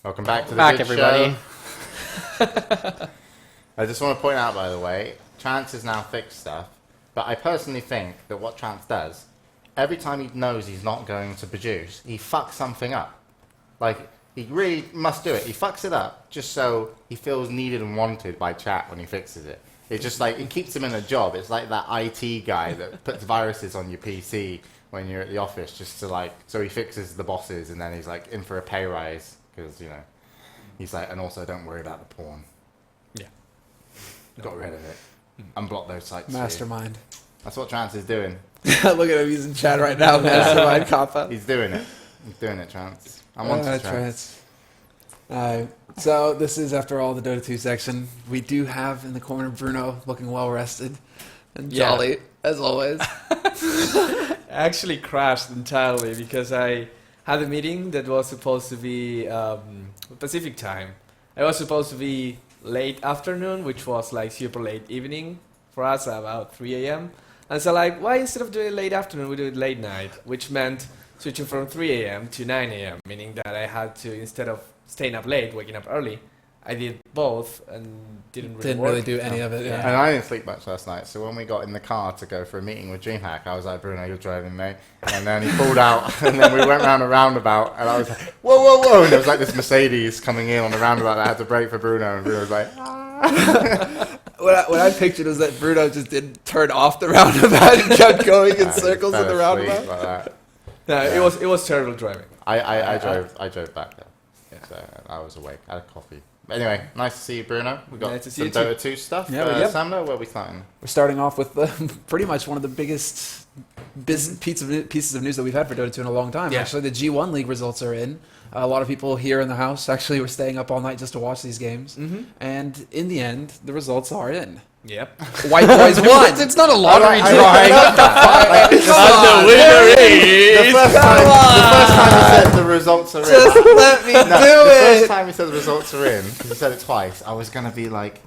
Welcome back to the Back, good everybody. show. I just want to point out, by the way, Trance has now fixed stuff, but I personally think that what Trance does, every time he knows he's not going to produce, he fucks something up. Like, he really must do it. He fucks it up just so he feels needed and wanted by chat when he fixes it. It's just like, it keeps him in a job. It's like that IT guy that puts viruses on your PC when you're at the office just to like, so he fixes the bosses and then he's like in for a pay rise because, you know, he's like, and also don't worry about the porn. Yeah. Got rid of it. Unblock those sites. Mastermind. That's what Trance is doing. Look at him, he's in chat right now. Mastermind Kappa. He's doing it. He's doing it, Trance. I'm on to Trance. So this is, after all, the Dota 2 section. We do have in the corner Bruno looking well rested and jolly, as always. I actually crashed entirely because I had a meeting that was supposed to be Pacific time. I was supposed to be late afternoon, which was like super late evening for us, about 3 a.m. And so like, why instead of doing late afternoon, we do it late night, which meant switching from 3 a.m. to 9 a.m., meaning that I had to, instead of staying up late, waking up early, I did both and didn't really do any of it. Yeah. And I didn't sleep much last night, so when we got in the car to go for a meeting with DreamHack, I was like, Bruno, you're driving, mate. And then he pulled out, and then we went round a roundabout, and I was like, whoa, whoa, whoa. And there was like this Mercedes coming in on the roundabout that I had to brake for Bruno, and Bruno was like, ah. What I pictured was that Bruno just didn't turn off the roundabout and kept going in circles in the roundabout. Like that. No, it was terrible driving. I drove back there. Yeah. So I was awake. I had a coffee. But anyway, nice to see you, Bruno. We got Nice to see some you too. Dota 2 stuff. Yeah, Semmler, where are we starting? We're starting off with pretty much one of the biggest pieces of news that we've had for Dota 2 in a long time. Yeah. Actually, the G1 League results are in. A lot of people here in the house actually were staying up all night just to watch these games. Mm-hmm. And in the end, the results are in. Yep. White Boys won! It's not a lottery I drawing. the first time he said the results are in. Just let me do The first it! time he said the results are in, because he said it twice, I was going to be like,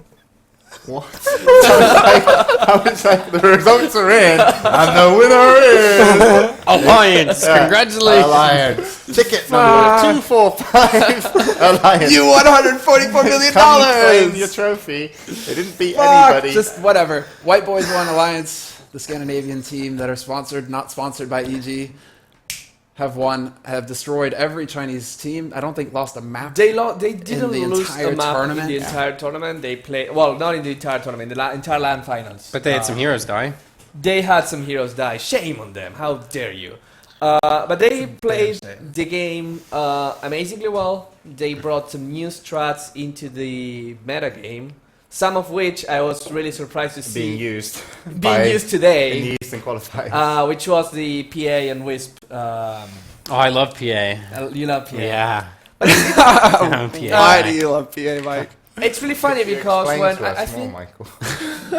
what? I was like, the results are in, and the winner is... Alliance. Yeah. Congratulations. Alliance. Ticket number 245. Alliance. You won $144 million! Come claim your trophy. They didn't beat Fuck, anybody. just whatever. White Boys won Alliance, the Scandinavian team that are sponsored, not sponsored by EG, have destroyed every Chinese team. I don't think lost a map. They didn't the lose entire a map tournament? in the entire tournament. They played, well, not in the entire tournament, the entire LAN finals. But they had some heroes die. They had some heroes die. Shame on them. How dare you? But they played the game amazingly well. They brought some new strats into the meta game, some of which I was really surprised to see being used today, in the Eastern qualifiers. which was the PA and Wisp. Oh, I love PA. You love PA. Yeah. Why PA. do you love PA, Mike? It's really funny because Explain when to us I more, think, Michael.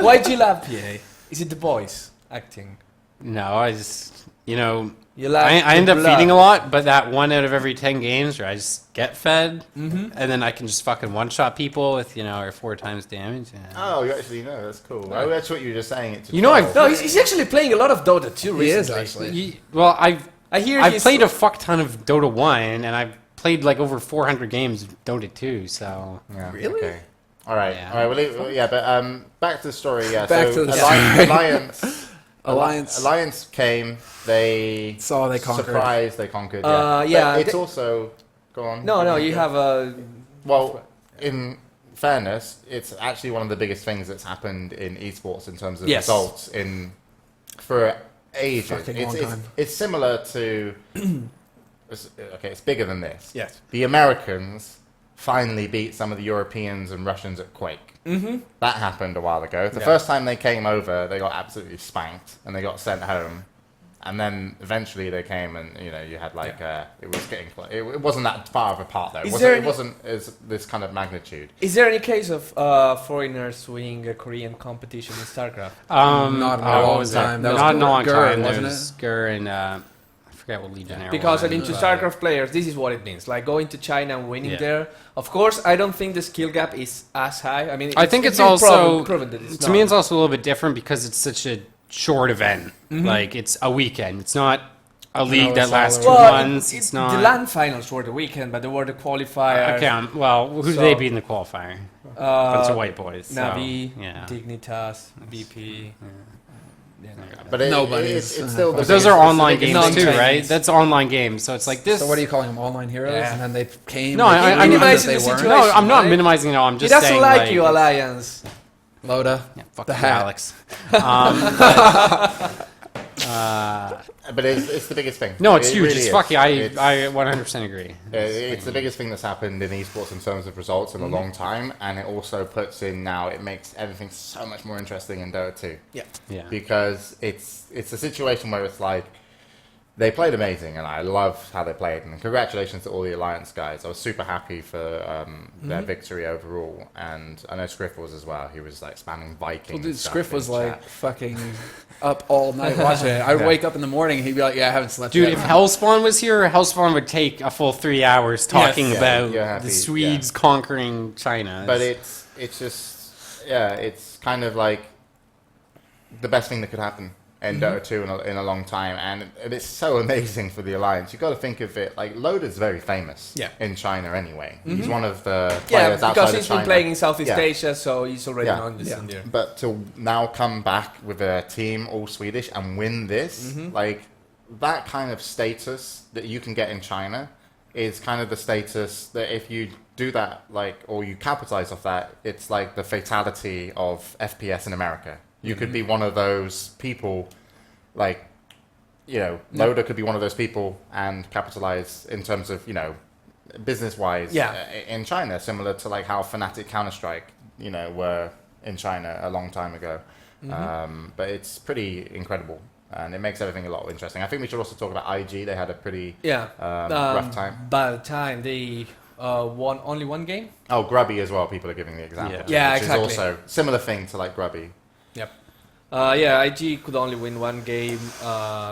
why do you love PA? Is it the voice acting? No, I just, you know, You love I the end up blood. feeding a lot, but that 1 out of every 10 games where I just get fed, Mm-hmm. and then I can just fucking one-shot people with, you know, or 4 times damage. Yeah. Oh, you actually know. That's cool. I thought you were just saying it to You know, troll. I've- No, he's actually playing a lot of Dota too recently. He is, actually. Well, I've I've played a fuck ton of Dota 1, and I've played like over 400 games of Dota 2 , so... Yeah, Really? Okay. All right. Yeah. All right. But back to the story. Yeah. Back so to the story. Alliance came. They They conquered. surprised. They conquered. Yeah, But it's they- also go on. No, you have a... Well, in fairness, it's actually one of the biggest things that's happened in esports in terms of Yes. results for ages. Fucking long time. It's similar to. It's bigger than this. Yes. The Americans finally beat some of the Europeans and Russians at Quake. Mm-hmm. That happened a while ago. The Yeah. first time they came over, they got absolutely spanked and they got sent home. And then eventually they came and, you know, you had like, it was getting, it wasn't that far of apart though. It wasn't as this kind of magnitude. Is there any case of foreigners winning a Korean competition in StarCraft? Not in a what long was that? time. That was Not in a long Gurren, time. There wasn't was Gurren and I forget what Legionnaire Because I was. mean, to StarCraft players, this is what it means. Like going to China and winning Yeah. there. Of course, I don't think the skill gap is as high. I mean, I think it's been also proven that it's to not. me it's also a little bit different because it's such a short event. Mhm. Like it's a weekend. It's not a league that it's lasts all 2 over. months. It's not. The LAN finals were the weekend, but there were the qualifiers. Okay, well, who did So- they beat in the qualifier? Bunch of white boys. So, Navi, yeah. Dignitas, BP. Yeah. But Nobody's- it's still. But the those biggest- are it's the online biggest games thing. too, right? Non-Chinese. That's online games, so it's like this. So what are you calling them? Online heroes? Yeah. And then they came. No, they I- came I'm in minimizing that the they weren't. situation. No, I'm not right? minimizing. No, I'm He just doesn't saying. like you, Alliance. Loda. Yeah, fuck The you, hat. Alex. But it's the biggest thing. No, it's It huge. really It's is. fucking. I It's- 100% agree. It's the biggest thing that's happened in esports in terms of results in a long time, and it also puts in now. It makes everything so much more interesting in Dota 2 Yeah. Yeah. because it's a situation where it's like they played amazing, and I love how they played. And congratulations to all the Alliance guys. I was super happy for their victory overall, and I know Scriff was as well. He was like spamming Viking. Well, dude, stuff Scriff in was chat. like fucking up all night watching it. I'd Yeah. wake up in the morning and he'd be like, "Yeah, I haven't slept Dude, yet." if Hellspawn was here, Hellspawn would take a full 3 hours talking Yeah, about you're happy, the Swedes conquering China. But it's just it's kind of like the best thing that could happen in Dota 2 in a long time, and it's so amazing for the Alliance. You've got to think of it like Loader's very famous in China anyway. He's one of the Yeah, players outside because of he's China. been playing in Southeast Yeah. Asia, so he's already Yeah. known this Yeah. in there. But to now come back with a team all Swedish and win this, like that kind of status that you can get in China is kind of the status that if you do that, like, or you capitalize off that, it's like the fatality of FPS in America. You could be one of those people, like, you know, Loader could be one of those people and capitalize in terms of, you know, business-wise in China, similar to like how Fnatic Counter-Strike, you know, were in China a long time ago. But it's pretty incredible, and it makes everything a lot interesting. I think we should also talk about IG. They had a pretty rough time. By the time they won only one game. Oh, Grubby as well, people are giving the example. Yeah. to, Yeah, which exactly. is also similar thing to like Grubby. Yep. IG could only win one game.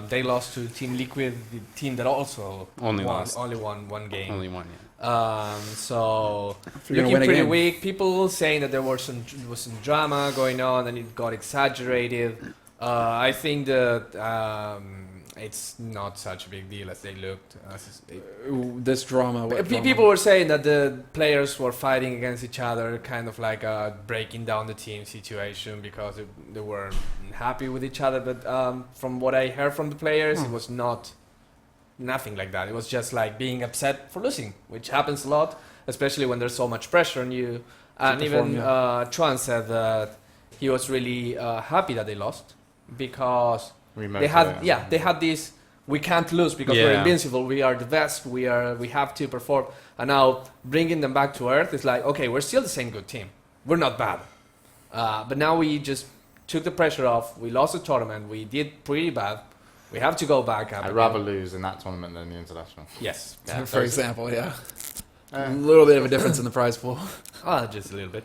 They lost to Team Liquid, the team that also Only won, lost. only won one game. Only one, yeah. So If you're gonna looking win a pretty game. weak. People saying that there was some drama going on and it got exaggerated. I think that it's not such a big deal as they looked. Ooh, this drama. What drama? People were saying that the players were fighting against each other, kind of like breaking down the team situation because they were happy with each other. But from what I heard from the players, it was nothing like that. It was just like being upset for losing, which happens a lot, especially when there's so much pressure on you. And perform, even Chuan said that he was really happy that they lost because they had this. We can't lose because we're Yeah. invincible. We are the best. We have to perform. And now bringing them back to earth is like, okay, we're still the same good team. We're not bad. But now we just took the pressure off. We lost the tournament. We did pretty bad. We have to go back up. I'd rather lose in that tournament than the international. Yes. Yeah, For example, yeah. Uh, A little bit of a difference in the prize pool. Just a little bit.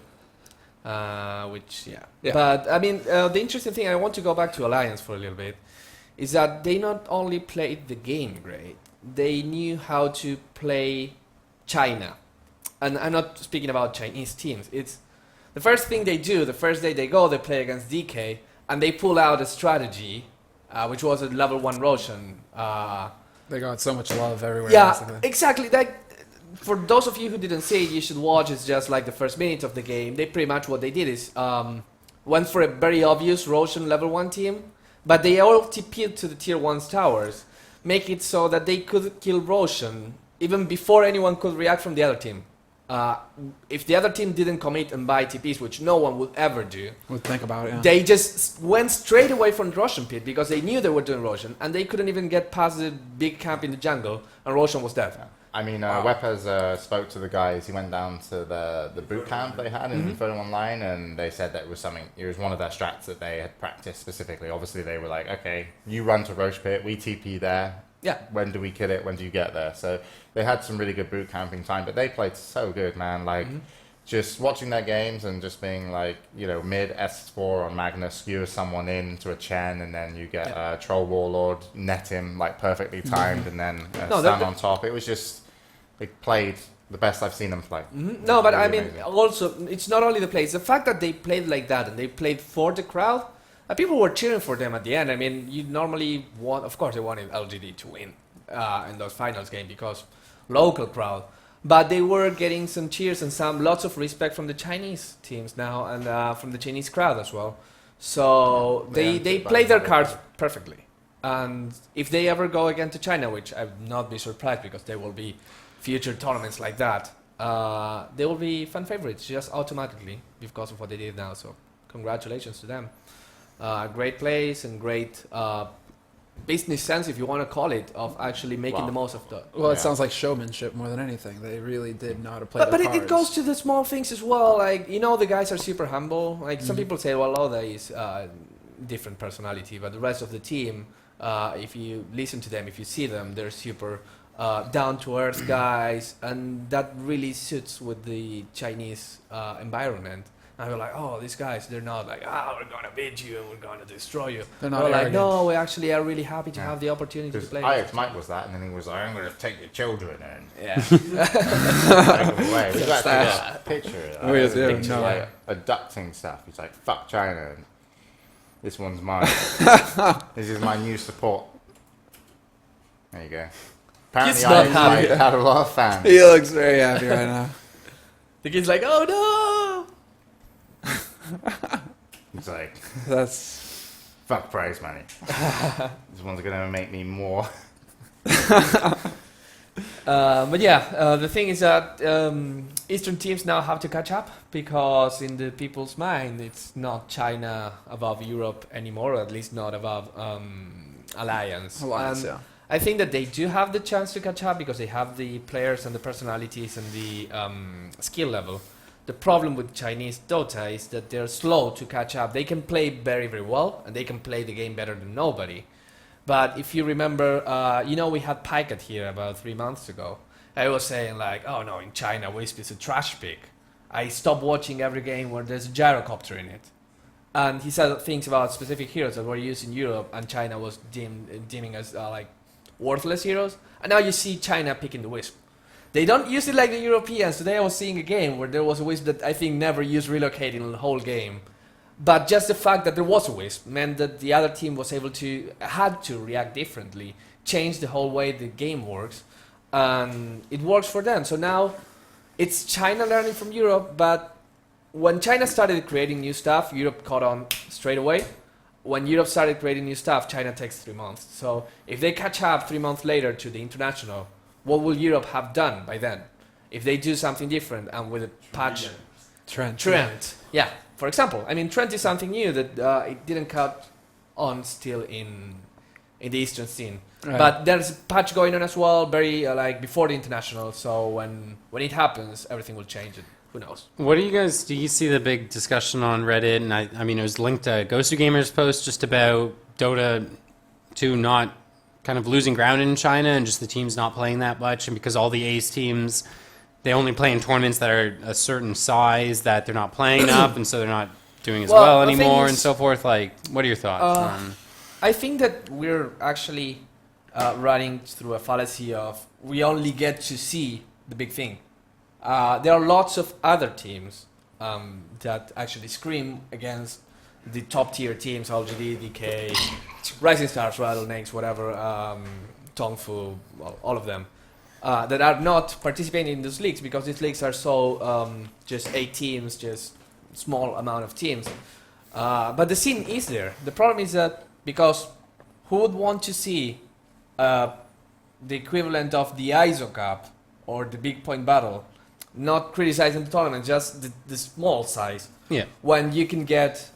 Yeah. Yeah. But I mean, the interesting thing, I want to go back to Alliance for a little bit, is that they not only played the game great, they knew how to play China. And I'm not speaking about Chinese teams. It's the first thing they do, the first day they go, they play against DK, and they pull out a strategy, which was a level 1 Roshan. They got so much love everywhere. Yeah, basically. exactly. Like, for those of you who didn't see it, you should watch. It's just like the first minute of the game. They pretty much what they did is went for a very obvious Roshan level 1 team, but they all TP'd to the tier 1's towers, make it so that they could kill Roshan even before anyone could react from the other team. If the other team didn't commit and buy TPs, which no one would ever do, We'll think about it. Yeah. they just went straight away from the Roshan pit because they knew they were doing Roshan, and they couldn't even get past the big camp in the jungle, and Roshan was dead. I mean, Wepers spoke to the guys. He went down to the boot camp they had in Inferno Online, and they said that it was one of their strats that they had practiced specifically. Obviously, they were like, okay, you run to Roche Pit, we TP there. Yeah. When do we kill it? When do you get there? So they had some really good boot camping time, but they played so good, man. Like, just watching their games and just being like, you know, mid S4 on Magnus, skewer someone into a Chen, and then you get Troll Warlord, net him like perfectly timed, and then stand on top. It was just, they played the best I've seen them play. No, but Really I mean, amazing. also, it's not only the play, it's the fact that they played like that and they played for the crowd People were cheering for them at the end. I mean, you normally want, of course, they wanted LGD to win in those finals game because local crowd. But they were getting some cheers and lots of respect from the Chinese teams now and from the Chinese crowd as well. So they play their cards perfectly. And if they ever go again to China, which I would not be surprised because there will be future tournaments like that, they will be fan favorites just automatically because of what they did now. So congratulations to them. Great place and great business sense, if you want to call it, of actually making the most of the... Well, it sounds like showmanship more than anything. They really did know how to play But their cards. it goes to the small things as well. Like, you know, the guys are super humble. Like, some people say, well, Oda is different personality, but the rest of the team, if you listen to them, if you see them, they're super down-to-earth guys, and that really suits with the Chinese environment. And we're like, oh, these guys, they're not like, we're going to beat you and we're going to destroy you. They're not We're like, arrogant. no, we actually are really happy to have the opportunity to Because play. Alex Mike was that, and then he was like, I'm going to take your children and Yeah. take them away. We've actually got a picture of Oh, yes, yeah, picture, no. like, abducting stuff. He's like, fuck China, and this one's mine. This is my new support. There you go. Apparently, He's not Alex happy. Mike had a lot of fans. He looks very happy right now. The kid's like, oh, no! He's like, That's... fuck prize money. This one's going to make me more. But yeah, the thing is that Eastern teams now have to catch up because in the people's mind, it's not China above Europe anymore, or at least not above Alliance. Alliance, And yeah. I think that they do have the chance to catch up because they have the players and the personalities and the skill level. The problem with Chinese Dota is that they're slow to catch up. They can play very, very well, and they can play the game better than nobody. But if you remember, we had Pycat here about 3 months ago. I was saying like, oh no, in China, Wisp is a trash pick. I stopped watching every game where there's a gyrocopter in it. And he said things about specific heroes that were used in Europe, and China was deeming as like worthless heroes. And now you see China picking the Wisp. They don't use it like the Europeans. Today I was seeing a game where there was a Wisp that I think never used relocating in the whole game. But just the fact that there was a Wisp meant that the other team had to react differently, change the whole way the game works, and it works for them. So now it's China learning from Europe, but when China started creating new stuff, Europe caught on straight away. When Europe started creating new stuff, China takes 3 months. So if they catch up 3 months later to the international, what will Europe have done by then? If they do something different and with a patch... Trent. Yeah, for example. I mean, Trent is something new that it didn't cut on still in the Eastern scene. Right. But there's a patch going on as well, very like before the international. So when it happens, everything will change. And who knows? What do you see the big discussion on Reddit? And I mean, it was linked to Ghost of Gamers post just about Dota 2 not kind of losing ground in China and just the teams not playing that much. And because all the ace teams, they only play in tournaments that are a certain size that they're not playing up, and so they're not doing as well the thing anymore is- and so forth. Like, what are your thoughts on... I think that we're actually running through a fallacy of we only get to see the big thing. There are lots of other teams that actually scream against the top tier teams, LGD, DK, Rising Stars, Rattlesnakes, whatever, Tongfu, well, all of them, that are not participating in those leagues because these leagues are so just 8 teams, just small amount of teams. But the scene is there. The problem is that because who would want to see the equivalent of the ISO Cup or the Big Point Battle, not criticizing the tournament, just the small size, Yeah. when you can get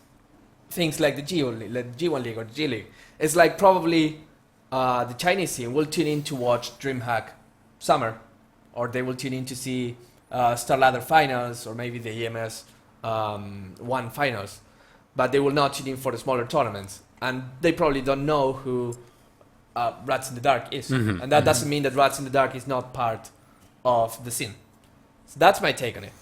things like the G1 League or the G League. It's like probably the Chinese team will tune in to watch DreamHack Summer, or they will tune in to see Star Ladder Finals, or maybe the EMS 1 Finals, but they will not tune in for the smaller tournaments. And they probably don't know who Rats in the Dark is. Mhm, And that doesn't mean that Rats in the Dark is not part of the scene. So that's my take on it.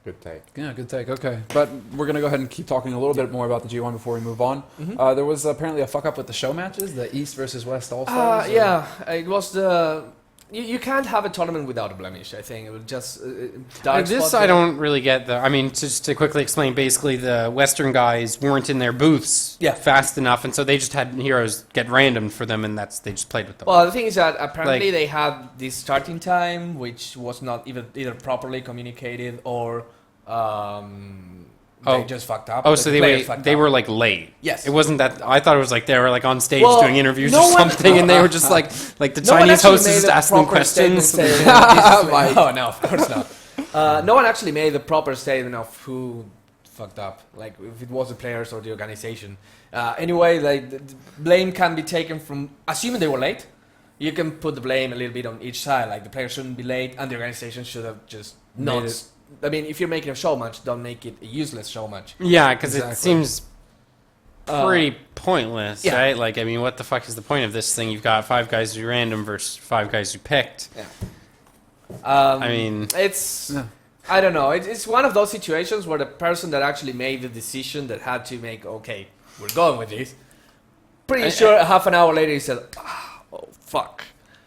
Good take. Yeah, good take. Okay. But we're going to go ahead and keep talking a little bit more about the G1 before we move on. Mhm. There was apparently a fuck up with the show matches, the East versus West All-Stars. Yeah, it was the You can't have a tournament without a blemish. I think it would just dark This spot I there. don't really get. I mean, just to quickly explain, basically the Western guys weren't in their booths Yeah. fast enough, and so they just had heroes get randomed for them, and they just played with them. Well, the thing is that apparently Like- they had this starting time, which was not either properly communicated or they just fucked up. Oh, The so players fucked they up. were like late. Yes. It wasn't that. I thought it was like they were like on stage Well, doing interviews no or one- something, and they were just like the No one Chinese actually host is made just a asking them proper statement questions. saying, "This is-" Mike. Oh no, of course not. No one actually made the proper statement of who fucked up, like if it was the players or the organization. Anyway, like the blame can be taken from assuming they were late. You can put the blame a little bit on each side. Like the players shouldn't be late, and the organization should have just Made not. it- I mean, if you're making a show match, don't make it a useless show match. Yeah, because Exactly. it seems pretty pointless, yeah. right? Like, I mean, what the fuck is the point of this thing? You've got 5 guys who random versus 5 guys who picked. I mean, it's Yeah. I don't know. It's one of those situations where the person that actually made the decision that had to make, okay, we're going with this. Pretty sure half an hour later he said, oh fuck.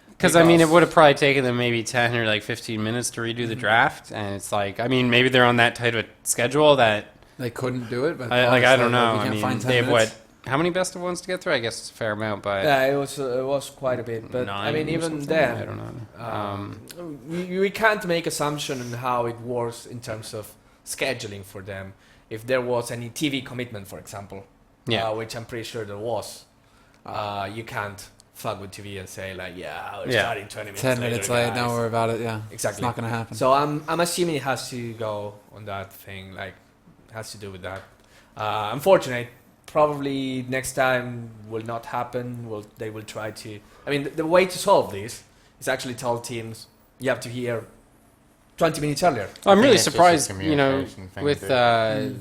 because I mean, it would have probably taken them maybe 10 or like 15 minutes to redo the draft, and it's like, I mean, maybe they're on that tight of a schedule that They couldn't do it, but I honestly, don't know. we I can't mean, find 10 they have minutes. what? How many best of ones to get through? I guess it's a fair amount, but Yeah, it was quite a bit. But I 9 mean, or even something? then, I don't know. we can't make assumption on how it works in terms of scheduling for them. If there was any TV commitment, for example, Yeah. which I'm pretty sure there was, you can't fuck with TV and say like, yeah, we're Yeah. starting 20 minutes 10 minutes later, late, guys. don't worry about it, yeah. Exactly. It's not going to happen. So I'm assuming it has to go on that thing, like has to do with that. Unfortunate. Probably next time will not happen. They will try to. I mean, the way to solve this is actually tell teams you have to hear 20 minutes earlier. I'm I really think it's just a surprised, you know, communication thing with to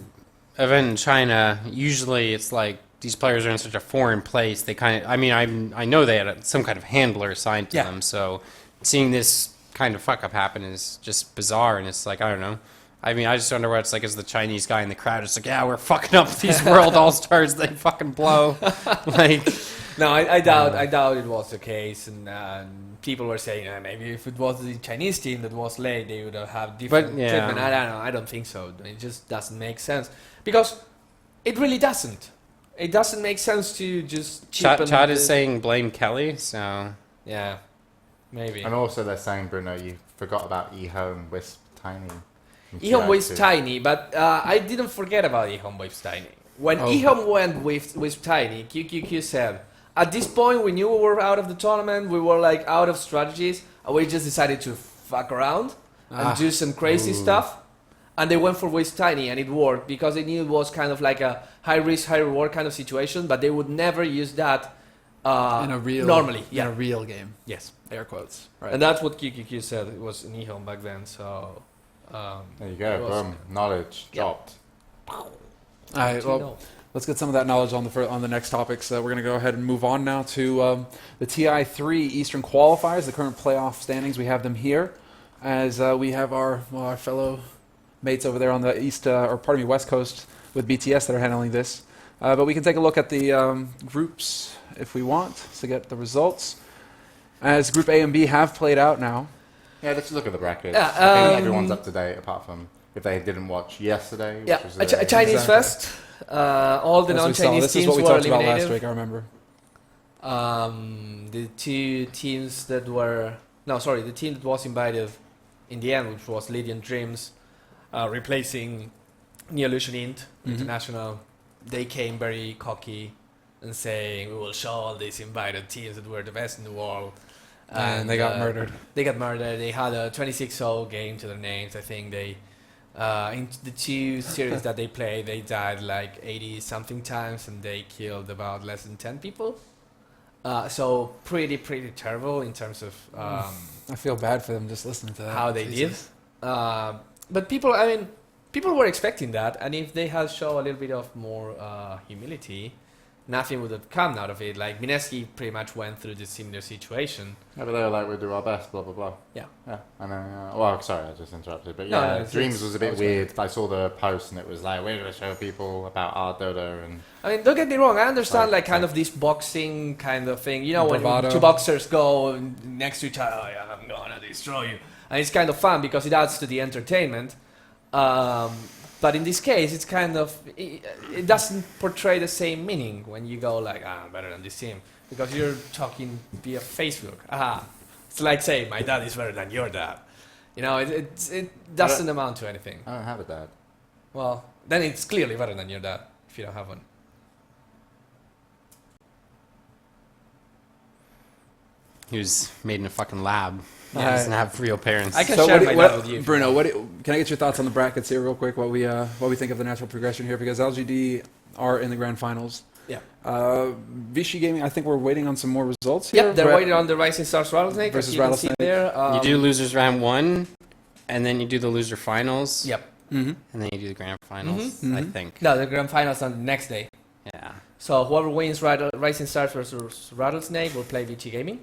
do. event in China. Usually, it's like these players are in such a foreign place. They kind of, I mean, I know they had some kind of handler assigned to Yeah. them. So seeing this kind of fuck up happen is just bizarre, and it's like, I don't know. I mean, I just wonder what it's like as the Chinese guy in the crowd. It's like, yeah, we're fucking up these world all stars. They fucking blow. Like, No, I doubt it was the case, and people were saying maybe if it was the Chinese team that was late, they would have different But, yeah. treatment. I don't know. I don't think so. It just doesn't make sense because it really doesn't. It doesn't make sense to just cheapen. Chad is the- saying blame Kelly. So yeah, maybe. And also they're saying, Bruno, you forgot about eHome Wisp Tiny. from Ehome TI2. was tiny, but I didn't forget about Ehome with tiny. When Ehome went with tiny, QQQ said, at this point we knew we were out of the tournament, we were like out of strategies, and we just decided to fuck around and do some crazy stuff. And they went for Waste Tiny, and it worked because they knew it was kind of like a high risk, high reward kind of situation, but they would never use that in a real normally. in Yeah. a real game. Yes. Air quotes. Right. And that's what QQQ said. It was in Ehome back then. So There you it go, was- boom. Knowledge Yeah. dropped. All right, well, let's get some of that knowledge on the next topics. We're going to go ahead and move on now to the TI3 Eastern qualifiers, the current playoff standings. We have them here as we have our fellow mates over there on the West Coast with BTS that are handling this. But we can take a look at the groups if we want to get the results. As Group A and B have played out now. Yeah, let's look at the brackets. Yeah, I think everyone's up to date apart from if they didn't watch yesterday. Which Yeah, was a Chinese Exactly. fest. All the As we saw, non-Chinese this teams is what we were talked about eliminated. last week, I remember. The two teams that were the team that was invited in the end, which was Lydian Dreams, replacing Neolution Int International. They came very cocky and saying, "We will show all these invited teams that we're the best in the world." And they got murdered. They got murdered. They had a 26-0 game to their names. I think they, in the two series that they played, they died like 80-something times, and they killed about less than 10 people. So pretty terrible in terms of I feel bad for them just listening to that. how they Jesus. did. But people were expecting that, and if they had shown a little bit of more humility, nothing would have come out of it. Like Mineski pretty much went through this similar situation. Yeah, but they were like, we'll do our best, blah, blah, blah. Yeah. Yeah. And then, well, sorry, I just interrupted. But No, yeah, no, Dreams was a bit was weird. I saw the post and it was like, we're going to show people about our Dota. And I mean, don't get me wrong. I understand Like, like kind of this boxing kind of thing. You know, when Bravado. two boxers go next to each other, oh, yeah, I'm gonna destroy you, and it's kind of fun because it adds to the entertainment. But in this case, it's kind of it doesn't portray the same meaning when you go like, I'm better than this team, because you're talking via Facebook. It's like saying my dad is better than your dad. You know, it doesn't amount to anything. I don't have a dad. Well, then it's clearly better than your dad if you don't have one. He was made in a fucking lab. He doesn't have real parents. I can So share what, my what, dad with you. Bruno, can I get your thoughts on the brackets here real quick? What we think of the natural progression here, because LGD are in the grand finals. Yeah. Vichy Gaming, I think we're waiting on some more results here. Yep, they're waiting on the Rising Stars Rattlesnake Versus as you can see Rattlesnake. there. You do losers round 1, and then you do the loser finals. Yep. Mm-hmm. And then you do the grand finals, Mhm. I Mhm. think. No, the grand finals on the next day. Yeah. So whoever wins Rising Stars versus Rattlesnake will play VT Gaming.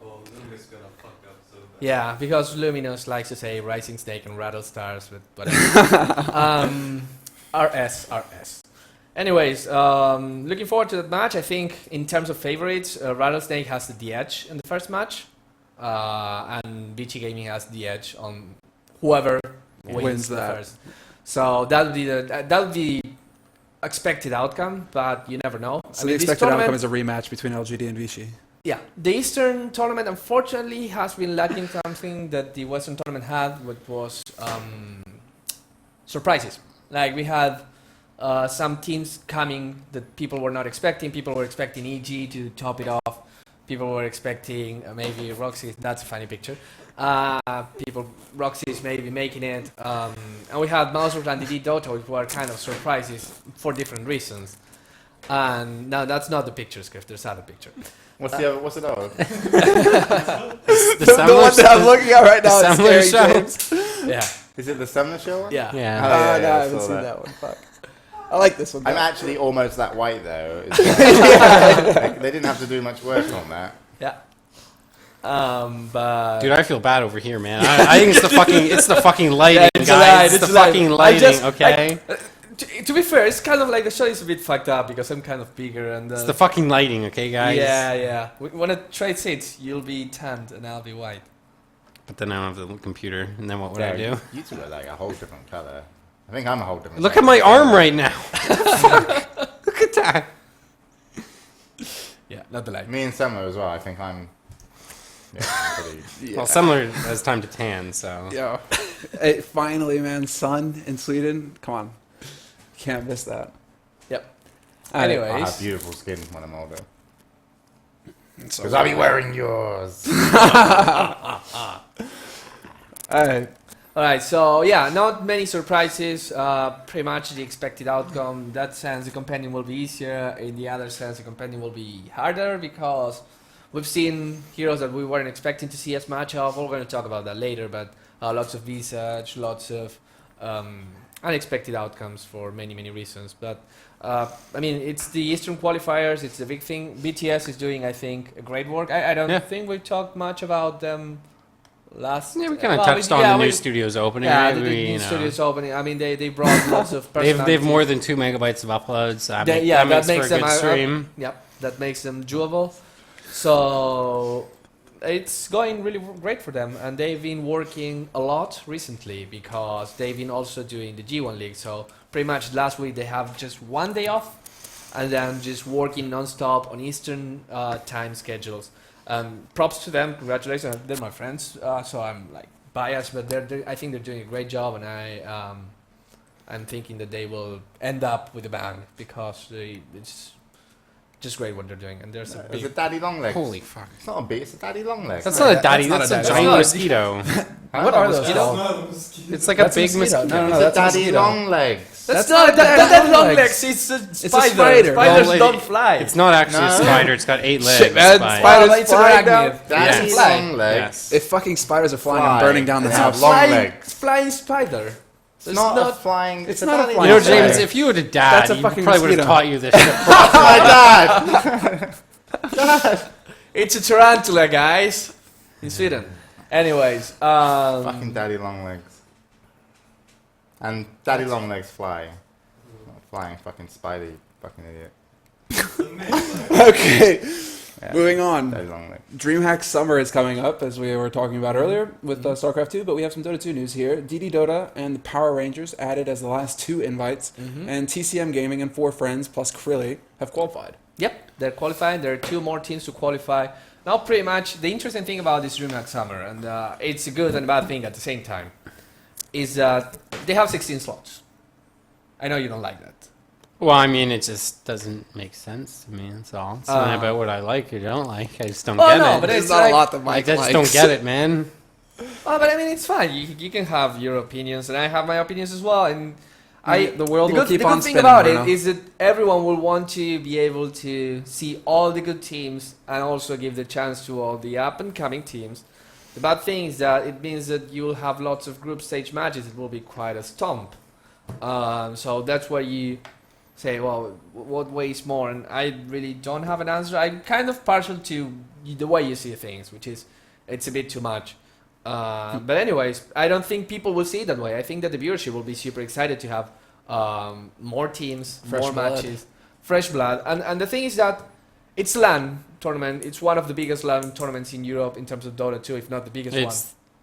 Oh, Luminous gonna fuck up so bad. Yeah, because Luminous likes to say Rising Snake and Rattlestars, but whatever. RS. Anyways, looking forward to that match. I think in terms of favorites, Rattlesnake has the edge in the first match, and VT Gaming has the edge on whoever wins the that. first. So that would be expected outcome, but you never know. So the this expected tournament- outcome is a rematch between LGD and Vichy. Yeah, the Eastern tournament unfortunately has been lacking something that the Western tournament had, which was surprises. Like we had some teams coming that people were not expecting. People were expecting EG to top it off. People were expecting maybe Roxy. That's a funny picture. Roxy's maybe making it. And we had Mauser and DD Dota, which were kind of surprises for different reasons. And now that's not the picture script. There's other picture. What's the other? What's it other? The one that I'm looking at right now is Semmler scary, show. James. Yeah. Is it the Semmler show one? Yeah. Yeah. Oh, yeah, no, I I haven't saw seen that. that one. Fuck. I like this one. I'm though. actually almost that white though. Like, they didn't have to do much work on that. Yeah. But Dude, I feel bad over here, man. I think it's the fucking lighting, Yeah, guys. it's a light, It's the it's a light. fucking I lighting, just- okay? to be fair, it's kind of like the show is a bit fucked up because I'm kind of bigger and It's the fucking lighting, okay, guys? yeah. When it trade seats, you'll be tanned and I'll be white. But then I don't have the computer, and then what would I Yeah, do? You two are like a whole different color. I think I'm a whole different. Look at my arm right now. Fuck. Look at that. Yeah, not the light. Me and Semmler as well. I think I'm. Yeah, I'm pretty. Well, Semmler has time to tan, so. Yeah. Hey, finally, man, sun in Sweden. Come on. Can't miss that. Yep. All right. Anyway. I have beautiful skin when I'm older. So- Because I'll be wearing yours. All right. All right, so yeah, not many surprises. Pretty much the expected outcome. In that sense, the Compendium will be easier. In the other sense, the Compendium will be harder because we've seen heroes that we weren't expecting to see as much of. We're going to talk about that later, but lots of Visage, lots of unexpected outcomes for many, many reasons. But I mean, it's the Eastern qualifiers. It's the big thing. BTS is doing, I think, a great work. I don't Yeah. think we've talked much about them last. Yeah, we kind of well, touched on yeah, the new we- studios opening, Yeah, right? the We, new you know, studios opening. I mean, they brought lots of they've personality. more than 2 megabytes of uploads. So That makes for a them good stream. Yep, that makes them doable. So it's going really great for them, and they've been working a lot recently because they've been also doing the G1 League. So pretty much last week they have just one day off, and then just working non-stop on Eastern time schedules. Props to them, congratulations. They're my friends, so I'm like biased, but I think they're doing a great job, and I'm thinking that they will end up with a bang because it's just great what they're doing, and there's a Is big. it Daddy Longlegs? Holy fuck. It's not a bee, it's a Daddy Longlegs. That's not a daddy, That's that's, not a a giant daddy. mosquito. What are those? That's Oh. not a mosquito. It's like That's a a big mosquito. mosquito. No, It's a that's a Daddy mosquito. Longlegs. That's That's not not that daddy long legs. legs. It's a spider. spider. Spiders Well, don't fly. It's not actually No. a spider, it's got 8 legs. Shit, man, but- spiders Well, it's an flying arachnid. down. Daddy Yes. Longlegs. Yes. If fucking spiders are flying, I'm Fly. burning down the They house. have long Flying, legs. flying spider. It's not a flying. It's a not a belly flying You know, insect. James, if you had a dad, That's a he fucking probably would have mosquito. taught you this shit. Oh my dad! It's a tarantula, guys, in Sweden. Anyways, Fucking daddy long legs. And daddy long legs fly. Not flying fucking Spidey, fucking idiot. Okay, Yeah. moving on. Daddy long legs. DreamHack Summer is coming up, as we were talking about earlier with StarCraft 2, but we have some Dota 2 news here. DD Dota and the Power Rangers added as the last 2 invites, and TCM Gaming and 4 Friends plus Krilly have qualified. yep, they're qualifying. There are 2 more teams to qualify. Now, pretty much, the interesting thing about this DreamHack Summer, and it's a good and bad thing at the same time, is that they have 16 slots. I know you don't like that. Well, I mean, it just doesn't make sense to me. That's all. It's not about what I like or don't like. I just don't Oh, get no, it. but There's it's not like- a lot that I Mike just likes. don't get it, man. Oh, but I mean, it's fine. You can have your opinions, and I have my opinions as well. And The world will keep the on good thing spinning, about Bruno. it is that everyone will want to be able to see all the good teams and also give the chance to all the up and coming teams. The bad thing is that it means that you will have lots of group stage matches. It will be quite a stomp. So that's where you say, well, what weighs more? And I really don't have an answer. I'm kind of partial to the way you see things, which is it's a bit too much. But anyways, I don't think people will see it that way. I think that the viewership will be super excited to have more teams, Fresh more blood. matches, fresh blood. And the thing is that it's LAN tournament. It's one of the biggest LAN tournaments in Europe in terms of Dota 2, if not the biggest one.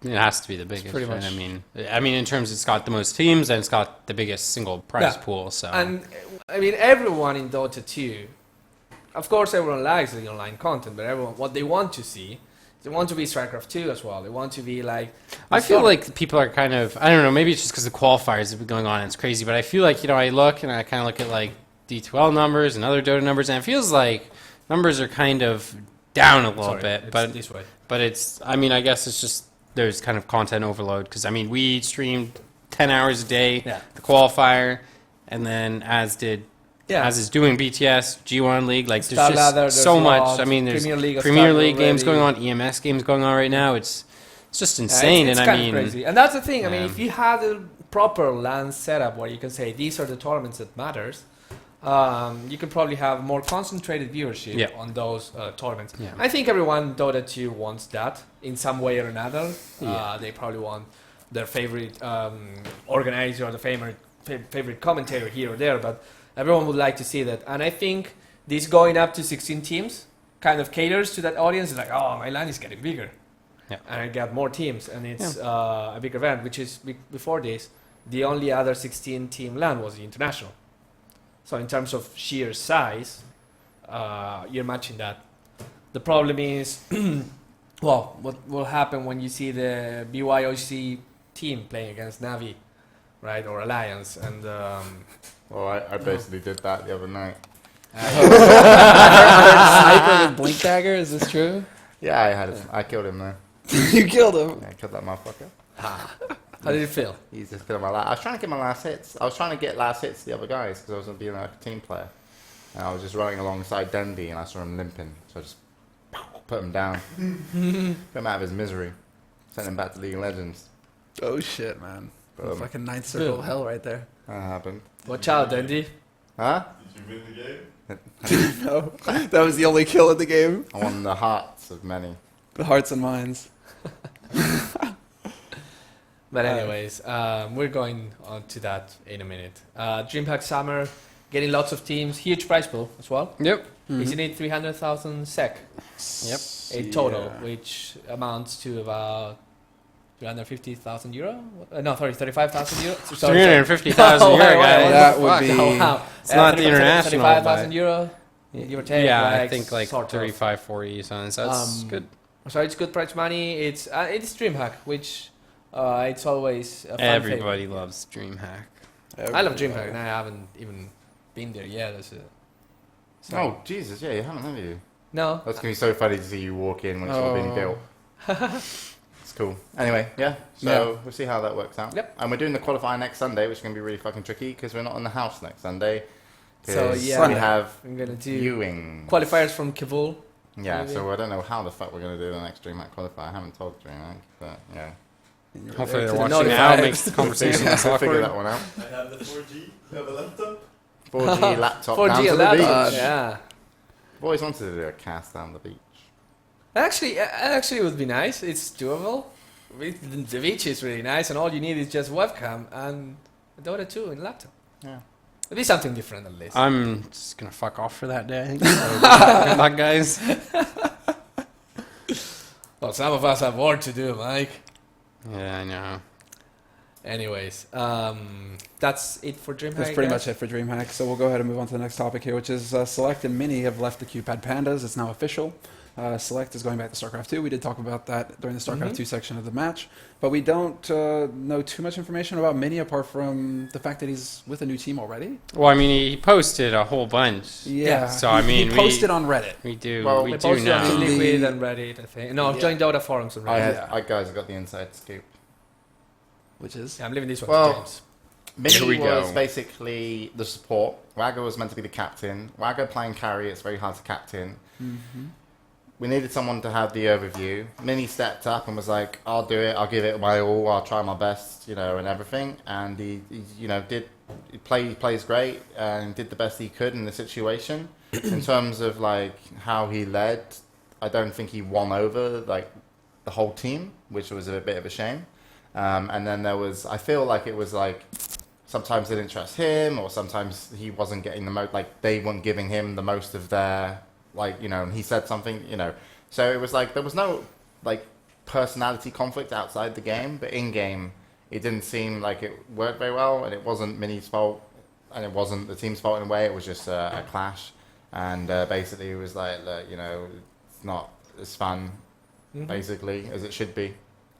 It has to be the biggest. pretty right? much- I mean, in terms, it's got the most teams and it's got the biggest single prize Yeah. pool. So And I mean, everyone in Dota 2, of course, everyone likes the online content, but everyone, what they want to see, they want to be StarCraft 2 as well. They want to be like. I feel like people are kind of, I don't know, maybe it's just because the qualifiers have been going on and it's crazy, but I feel like, I look and I kind of look at like D2L numbers and other Dota numbers, and it feels like numbers are kind of down a little Sorry, bit, it's but this way. it's, I mean, I guess it's just, there's kind of content overload, because I mean, we streamed 10 hours a day, Yeah. the qualifier, and then as is doing BTS, G1 League, like Star there's Ladder, just so there's much. lots. I mean, there's Premier League has Premier started League games already. going on, EMS games going on right now. It's just Yeah, insane, it's and kind I mean, of crazy. And that's the thing. I mean, Yeah. if you had a proper LAN setup where you can say these are the tournaments that matters, you could probably have more concentrated viewership Yeah. on those tournaments. Yeah. I think everyone Dota 2 wants that in some way or another. Yeah. They probably want their favorite organizer or the favorite commentator here or there, but everyone would like to see that. And I think this going up to 16 teams kind of caters to that audience. It's like, oh, my LAN is getting bigger. Yeah. And I got more teams, and it's a big event, which is before this, the only other 16 team LAN was the international. So in terms of sheer size, you're matching that. The problem is, well, what will happen when you see the BYOC team playing against Navi, right, or Alliance, and Well, I basically did that the other night. Sniper with blink dagger, is this true? Yeah, I killed him there. You killed him. Yeah, I killed that motherfucker. how did it feel? He's just killing my last. I was trying to get my last hits. I was trying to get last hits to the other guys because I was being like a team player. And I was just running alongside Dendy and I saw him limping. So I just put him down. Put him out of his misery. Sent him back to League of Legends. Oh shit, man. Fucking ninth circle Good. of hell right there. That happened. Watch out, Dandy. Huh? Did you win the game? No, that was the only kill in the game. I won the hearts of many. The hearts and minds. But anyways, we're going on to that in a minute. DreamHack Summer, getting lots of teams, huge prize pool as well. yep, Isn't it 300,000 SEK yep. in total, which amounts to about 350,000 euro? No, sorry, 35,000 euro. Sorry, 350,000 euro, guys. That would Fuck. be- Oh, wow. It's not the 35,000 international, 35,000 but- euro, give or take. Yeah, I like, think like sort of. 35, 40 something. So that's good. So it's good prize money. It's DreamHack, which it's always a fun Everybody thing. loves DreamHack. I love DreamHack, and I haven't even been there yet. So, Oh, Jesus, yeah, you haven't, have you? no. That's going to be so funny to see you walk in when it's all being built. It's cool. Anyway, yeah, so we'll see how that works out. Yep. And we're doing the qualifier next Sunday, which is going to be really fucking tricky because we're not in the house next Sunday. So, 'Cause yeah. we have I'm gonna do viewing. qualifiers from Kabul. Yeah, maybe. so I don't know how the fuck we're going to do the next DreamHack qualifier. I haven't told DreamHack, but yeah. Hopefully they're To the watching now. notified. Makes the conversation less I'll figure awkward. that one out. I have the 4G. You have a laptop? 4G laptop 4G down to and the laptop, beach. yeah. I've always wanted to do a cast down the beach. Actually, it would be nice. It's doable. The beach is really nice, and all you need is just webcam and Dota 2 in laptop. Yeah. It'd be something different at least. I'm just gonna fuck off for that day. I think. So, good luck, guys. Well, some of us have work to do, Mike. Yeah, I know. Anyways, that's it for DreamHack. That's pretty guys. much it for DreamHack. So we'll go ahead and move on to the next topic here, which is Select and Mini have left the QPad Pandas. It's now official. Select is going back to StarCraft 2. We did talk about that during the StarCraft 2 section of the match. But we don't know too much information about Mini apart from the fact that he's with a new team already. Well, I mean, he posted a whole bunch. Yeah. So, I mean, he posted on Reddit. We do. Well, we They do posted on now. Liquid and Reddit, I think. No, Yeah. join Dota forums and Reddit. Yeah. Guys, I got the inside scoop. Which is? Yeah, I'm leaving this one Well, to James. Mini Here we was go. basically the support. Wagger was meant to be the captain. Wagger playing carry, it's very hard to captain. We needed someone to have the overview. Mini stepped up and was like, I'll do it, I'll give it my all, I'll try my best, and everything. And he plays great and did the best he could in the situation. In terms of how he led, I don't think he won over the whole team, which was a bit of a shame. And then I feel like it was sometimes they didn't trust him, or sometimes he wasn't getting the most, they weren't giving him the most of their, and he said something, So it was there was no, personality conflict outside the game, but in game, it didn't seem like it worked very well, and it wasn't Mini's fault, and it wasn't the team's fault in a way, it was just a clash. And basically it was it's not as fun, basically, as it should be.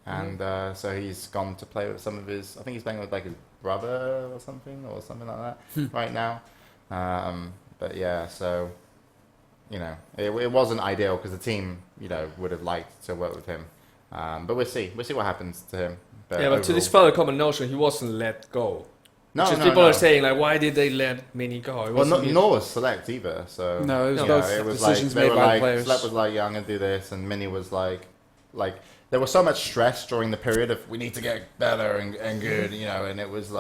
And so he's gone to play with some of his, I think he's playing with his brother or something like that right now. But yeah, so, it wasn't ideal because the team, would have liked to work with him. But we'll see what happens to him. But to overall- dispel a common notion, he wasn't let go. no, Just no, people no. are saying, why did they let Mini go? It Well, wasn't nor was Select either. So No, it was you both it was decisions they made were by players. Select was yeah, I'm gonna do this, and Mini was like there was so much stress during the period of we need to get better and good, and it was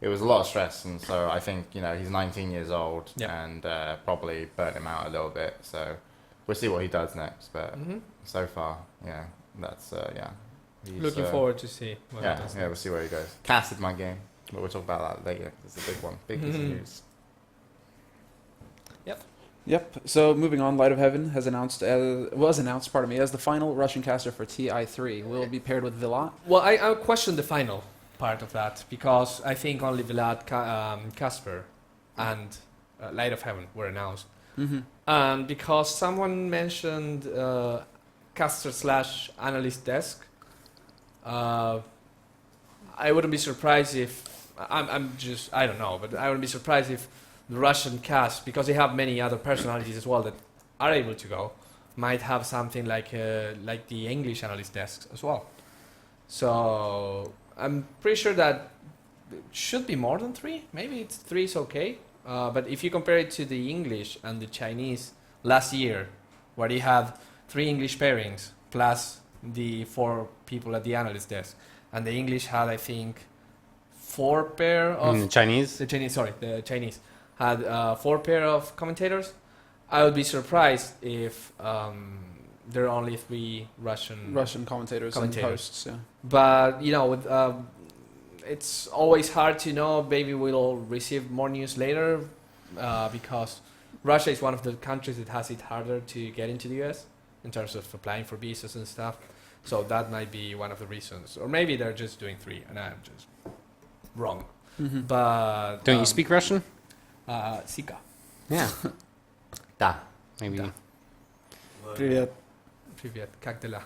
it was a lot of stress, and so I think he's 19 years old, Yeah. and probably burnt him out a little bit. So we'll see what he does next, but so far, yeah, that's he's, Looking forward to see what Yeah, he does. yeah, we'll see where he goes. Casted my game, but we'll talk about that later. It's a big one, big piece of news. Yep. So moving on, Light of Heaven was announced as the final Russian caster for TI3. Will be paired with Vilat. Well, I question the final part of that because I think only Vlad, Casper, and Light of Heaven were announced. And because someone mentioned caster/analyst desk, I wouldn't be surprised if I don't know, but I wouldn't be surprised if the Russian cast, because they have many other personalities as well that are able to go, might have something like the English analyst desks as well. So I'm pretty sure that it should be more than 3. Maybe 3 is okay. But if you compare it to the English and the Chinese last year, where they had 3 English pairings plus the 4 people at the analyst desk, and the English had, I think, 4 pair of... The Chinese? The Chinese had 4 pair of commentators. I would be surprised if there are only 3 Russian commentators and hosts. Yeah. But with it's always hard to know. Maybe we'll receive more news later because Russia is one of the countries that has it harder to get into the US in terms of applying for visas and stuff. So that might be one of the reasons. Or maybe they're just doing 3 and I'm just wrong. But Don't you speak Russian? Sika. Yeah. Da. Maybe. Да. Привет. Привет. Как дела?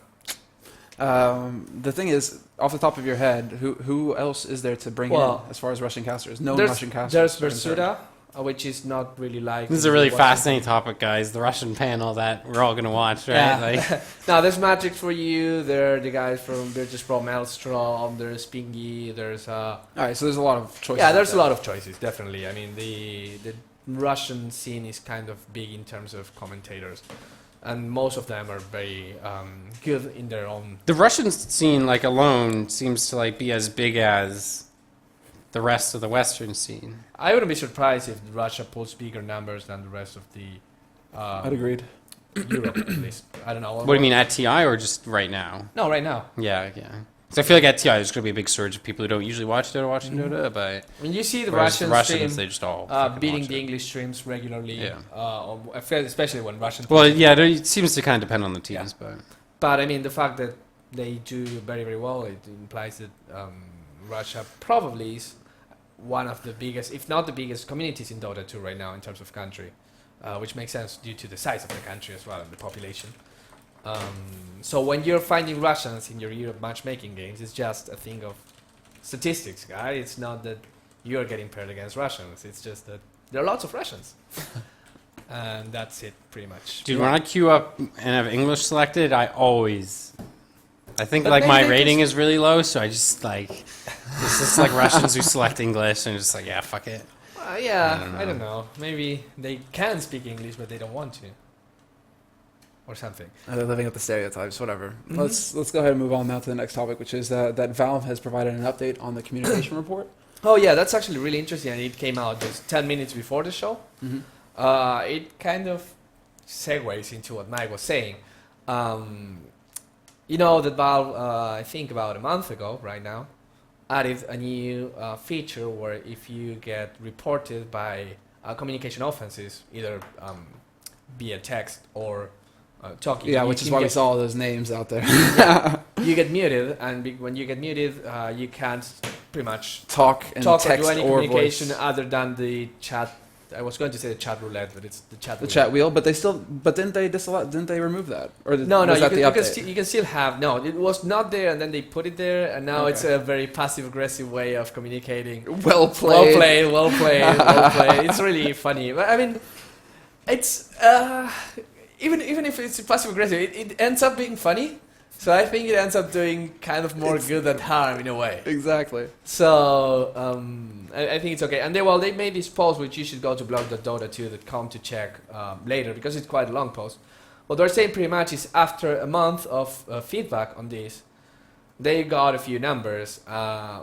The thing is, off the top of your head, who else is there to bring in as far as Russian casters? No Russian casters. There's Versuda, which is not really like... This is a really fascinating topipic, guys. The Russian panel that we're all going to watch, right? Yeah. Now, there's Magic for You. There are the guys from Virtus Pro Maelstrom. There's Pingy. There's... All right, so there's a lot of choices. Yeah, there's a lot of choices, definitely. I mean, the Russian scene is kind of big in terms of commentators. and most of them are very good in their own. The Russian scene, like alone, seems to like be as big as the rest of the Western scene. I wouldn't be surprised if Russia pulls bigger numbers than the rest of the I'd agreed. Europe, at least. I don't know. What do you mean at TI or just right now? No, right now. Yeah. So I feel like at TI there's going to be a big surge of people who don't usually watch Dota watching Dota, but I mean, you see the whereas Russian Russians stream they just all fucking beating watch the it. English streams regularly. Yeah. Especially when Russian. Well, yeah, it seems to kind of depend on the teams, But I mean, the fact that they do very, very well, it implies that Russia probably is one of the biggest, if not the biggest, communities in Dota 2 right now in terms of country, which makes sense due to the size of the country as well and the population. So when you're finding Russians in your Europe matchmaking games, it's just a thing of statistics, guy. It's not that you're getting paired against Russians. It's just that there are lots of Russians. And that's it, pretty much. Dude, when I queue up and have English selected, I think But like maybe my they rating just- is really low, so I just like it's just like Russians who select English and just like yeah, fuck it. Yeah, I I don't don't know. Maybe they can speak English, but they don't want to. Or something. They're living up the stereotypes, whatever. Let's go ahead and move on now to the next topic, which is that Valve has provided an update on the communication report. Oh yeah, that's actually really interesting, and it came out just 10 minutes before the show. It kind of segues into what Mike was saying. You know that Valve, I think about a month ago, right now, added a new feature where if you get reported by communication offenses, either via text or talking, Yeah, you which is can why we get- saw all those names out there. you get muted, and when you get muted, you can't pretty much Talk and talk or text do any or communication voice. other than the chat. I was going to say the chat roulette, but it's the chat. The roulette. chat wheel, but didn't they disallow? Didn't they remove that? Or No, was that the you update? can still have. No, it was not there, and then they put it there, and now it's a very passive aggressive way of communicating. Well played. Well played. It's really funny. But I mean, it's even if it's passive aggressive, it ends up being funny. So I think it ends up doing kind of more good than harm in a way. Exactly. So I think it's okay. And they made this post, which you should go to blog.dota2.com to check later, because it's quite a long post. What they're saying pretty much is after a month of feedback on this, they got a few numbers,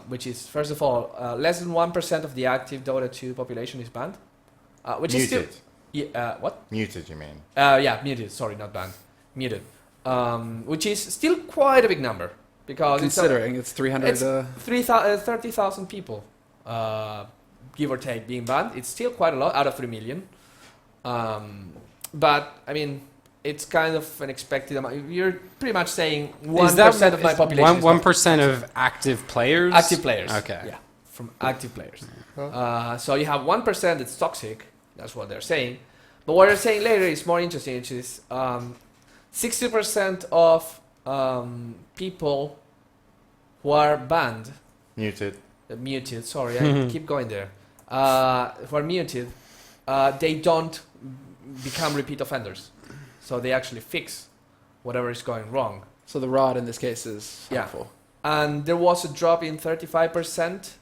which is, first of all, less than 1% of the active Dota 2 population is banned. Which is still... Muted. What? Muted, you mean? Yeah, muted. Sorry, not banned. Muted. Which is still quite a big number. Because Considering it's 300... it's 30,000 people, give or take, being banned. It's still quite a lot out of 3 million. But, I mean, it's kind of an expected amount. You're pretty much saying 1% of my population is 1% of active players? active players. Okay. Yeah, from active players. So you have 1% that's toxic. That's what they're saying. But what they're saying later is more interesting, which is 60% of people who are banned, Muted. muted, sorry, I keep going there, who are muted, they don't become repeat offenders. So they actually fix whatever is going wrong. So the rod in this case is Yeah. helpful. And there was a drop in 35%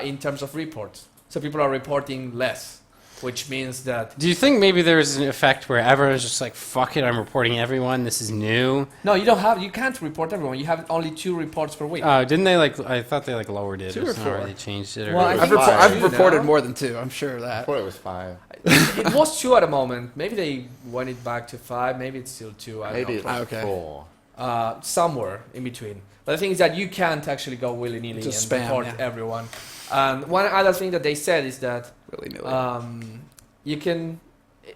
in terms of reports. So people are reporting less, which means that... Do you think maybe there's an effect where everyone's just like, fuck it, I'm reporting everyone, this is new? No, you can't report everyone. You have only 2 reports per week. Didn't they like, I thought they like lowered it 2 or or something, 4? or they changed it or Well, I I've, think five. I've two reported now. more than 2, I'm sure of I that. thought it was 5. It was 2 at the moment. Maybe they went it back to 5. Maybe it's still 2. I don't Maybe know. it was Okay. 4. Somewhere in between. But the thing is that you can't actually go willy-nilly and Just spam, report yeah. everyone. And one other thing that they said is that Willy-nilly. you can...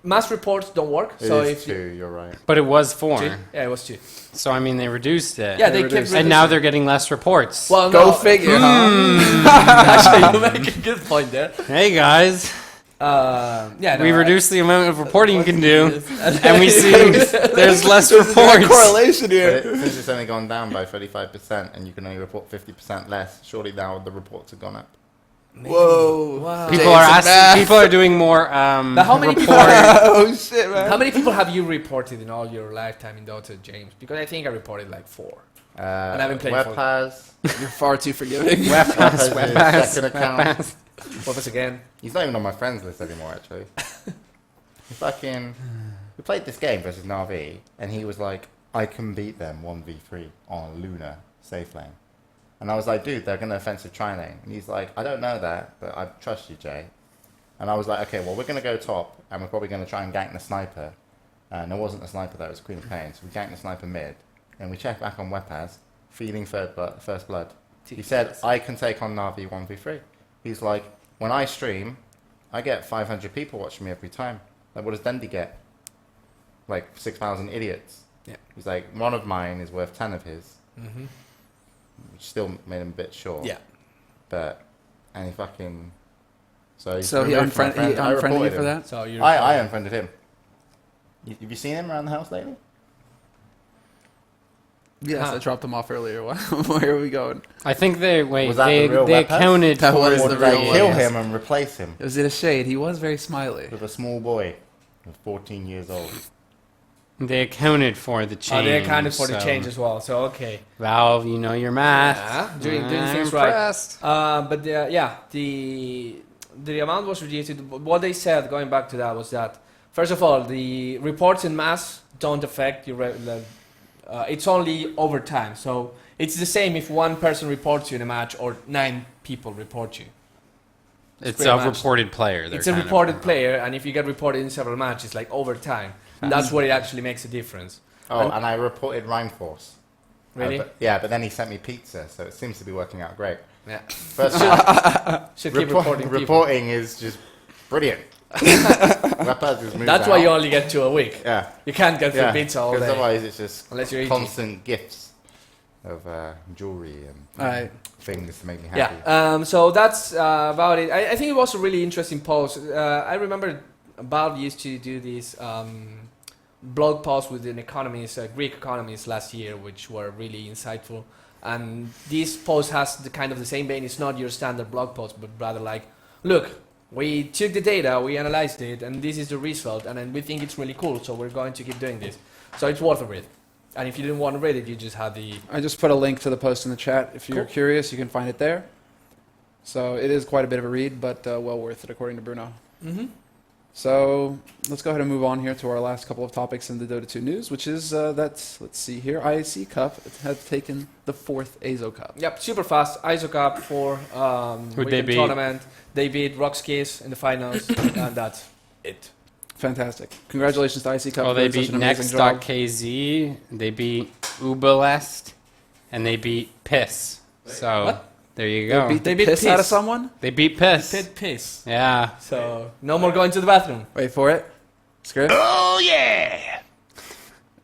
Mass reports don't work. It so is if 2, you're right. But it was 4. 2? Yeah, it was 2. So, I mean, they reduced it. Yeah, they reduced kept it. And now reducing. they're getting less reports. Well, Go no, figure, huh? Actually, you make a good point there. Hey, guys. Yeah, no, We I- reduce the amount of reporting you can do, And and we see there's less There's a direct reports. correlation But here. since it's only gone down by 35% and you can only report 50% less, surely now the reports have gone up. Whoa. Wow. People are Jason Math. asking. People are doing more. But how many people? report- Oh shit, man. How many people have you reported in all your lifetime in Dota, James? Because I think I reported like 4. And I've been playing for- Webpaz. You're far too forgiving. Webpaz is his Webpass, second account. What was again? He's not even on my friends list anymore, actually. Fucking... we played this game versus Na'Vi, and he was like, I can beat them 1v3 on Luna safe lane. And I was like, dude, they're going to offensive tri lane. And he's like, I don't know that, but I trust you, Jay. And I was like, okay, well, we're going to go top, and we're probably going to try and gank the sniper. And it wasn't the sniper, that was Queen of Pain. So we ganked the sniper mid, and we checked back on Wepaz, feeding first blood. He said, I can take on Na'Vi 1v3. He's like, when I stream, I get 500 people watching me every time. Like, what does Dendy get? Like 6,000 idiots. Yeah. He's like, one of mine is worth 10 of his. Mm-hmm. Which still made him a bit short. Yeah. But, and he fucking... So he unfriended you for that? So you're I unfriended him. Have you seen him around the house lately? Yes, I dropped him off earlier. Where are we going? I think they Was that the real they Wepaz? accounted That for was Or the did they real kill one, yes. him and replace him It was in a shade. He was very smiley. with a small boy who's 14 years old? they accounted for the change. they accounted for the so change as well. So okay. Valve, you know your math. Yeah, doing I'm things right. impressed. But the amount was reduced. What they said, going back to that, was that first of all, the reports in mass don't affect your. It's only over time, so it's the same if one person reports you in a match or 9 people report you. It's pretty a much- reported player. It's a reported player, and if you get reported in several matches, like over time, that's where it actually makes a difference. Oh, and I reported Rheinforce. Really? But then he sent me pizza, so it seems to be working out great. Yeah. But Should keep reporting people. reporting is just brilliant. Wepaz just moves That's why out. you only get 2 a week. Yeah. You can't get free Yeah, pizza all 'cause day. otherwise it's just Unless you're eating. constant gifts of jewelry and Alright. things to make me happy. Yeah, so that's about it. I think it was a really interesting post. I remember Valve used to do these blog posts within economists, Greek economists last year, which were really insightful. And this post has the kind of the same vein. It's not your standard blog post, but rather like, look, we took the data, we analyzed it, and this is the result, and then we think it's really cool, so we're going to keep doing this. So it's worth a read. And if you didn't want to read it, you just had the... I just put a link to the post in the chat. If you're Cool. curious, you can find it there. So it is quite a bit of a read, but well worth it, according to Bruno. Mm-hmm. So let's go ahead and move on here to our last couple of topics in the Dota 2 news, which is let's see here. IAC Cup has taken the 4th AZO Cup. Yep, super fast. ISO Cup for Who'd they weekend beat? tournament. They beat Rockskis in the finals, and that's it. Fantastic. Congratulations to IAC Cup. Oh, for they doing such beat an amazing job. Next.kz, they beat Ubalest, and they beat Piss. So What? there you go. They beat They the beat piss out of Piss. someone? They beat Piss. Pit piss. Yeah. So no more going to the bathroom. Wait for it. Script? Oh yeah!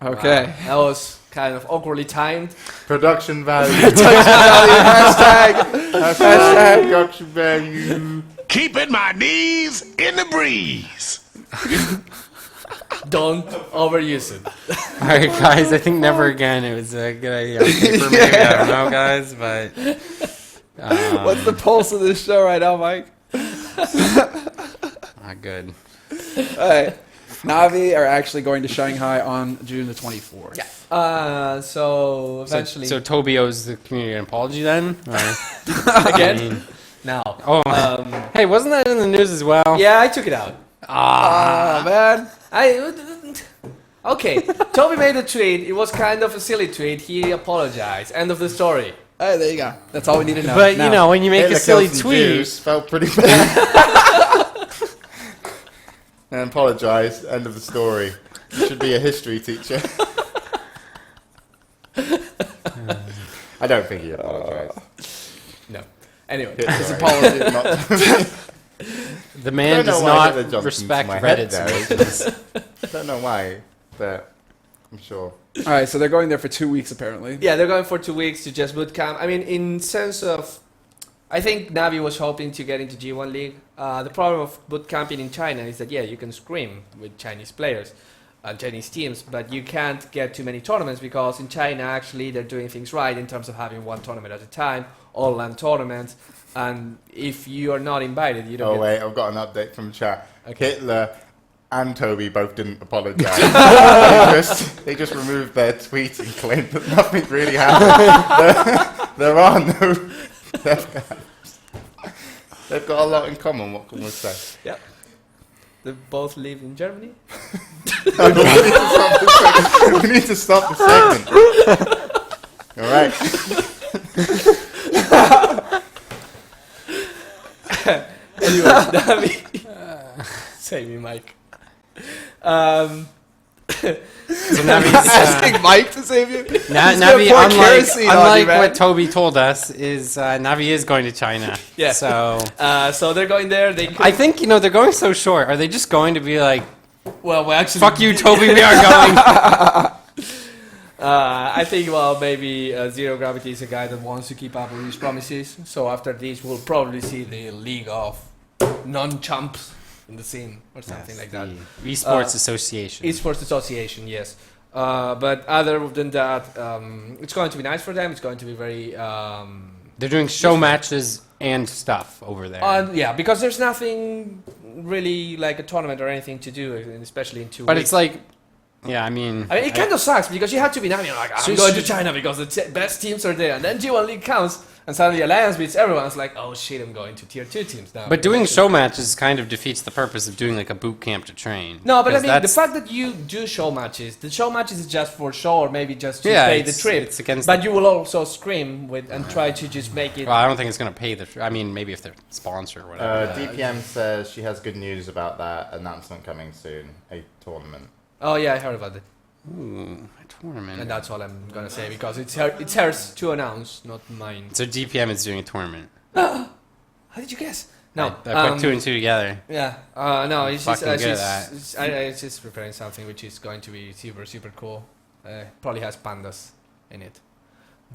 Okay. Wow, that was kind of awkwardly timed. Production value. Hashtag. Production value. Keeping my knees in the breeze. Don't overuse it. All right, guys. I think never again. It was a good idea. Paper, maybe. I don't know, guys, but What's the pulse of this show right now, Mike? not good. All right. Navi are actually going to Shanghai on June the 24th. Yeah. So eventually, So Toby owes the community an apology then? Or, again, I mean- now. oh, hey, wasn't that in the news as well? Yeah, I took it out. Ah, man. Okay, Toby made a tweet. It was kind of a silly tweet. He apologized. End of the story. Hey, there you go. That's all we need to know. But Now, you know, when you make Hitler a silly killed some tweet, Jews, felt pretty bad. And apologise. End of the story. You should be a history teacher. I don't think he apologised. No. Anyway. his apology. the man I don't know does why Hitler not jumped respect into my head Reddit's there. emotions. Don't know why, but I'm sure. All right, so they're going there for 2 weeks, apparently. Yeah, they're going for 2 weeks to just boot camp. I mean, in sense of, I think Navi was hoping to get into G1 League. The problem of boot camping in China is that, yeah, you can scrim with Chinese players and Chinese teams, but you can't get too many tournaments because in China, actually, they're doing things right in terms of having one tournament at a time, all LAN tournaments, and if you are not invited, you don't Oh get... wait, I've got an update from chat. Okay. Hitler and Toby both didn't apologise. they just removed their tweets and claimed that nothing really happened. there are no death camps. They've got a lot in common, what can we say? Yep. They both live in Germany. We need to stop the segment. All right. Anyway, Navi. Save me, Mike. So Navi's, Asking Mike to save you. Navi, pour unlike, kerosene on you, unlike man. what Toby told us, is Navi is going to China. Yeah. So So they're going there. They. I think they're going so short. Are they just going to be like, Well, we actually. "Fuck you, Toby, we are going"? I think, maybe Zero Gravity is a guy that wants to keep up with his promises. So after this, we'll probably see the League of Non-Chumps in the scene or something like that. The Esports Association. Esports Association, yes. But other than that, it's going to be nice for them. It's going to be very... They're doing show matches and stuff over there. yeah, because there's nothing really like a tournament or anything to do, especially in 2 But weeks. it's like, yeah, I mean, it kind of sucks because you have to be Navi. Like, I'm going to China because the best teams are there. And then G1 League comes, and suddenly Alliance beats everyone. It's like, oh shit, I'm going to tier 2 teams now. but doing show matches kind of defeats the purpose of doing like a boot camp to train. No, but I Because mean, the that's- fact that you do show matches, the show matches is just for show or maybe just to Yeah, pay the it's- trip. it's against But you will also scream with and try to just make it. Well, I don't think it's going to pay the. I mean, maybe if they're sponsor or whatever. DPM says she has good news about that announcement coming soon. A tournament. Oh yeah, I heard about it, Ooh, a tournament. and that's all I'm gonna say because it's hers to announce, not mine. So DPM is doing a tournament. How did you guess? No, I put 2 and 2 together. Yeah, no, it's just, Fucking good at it's just preparing something which is going to be super, super cool. Probably has pandas in it.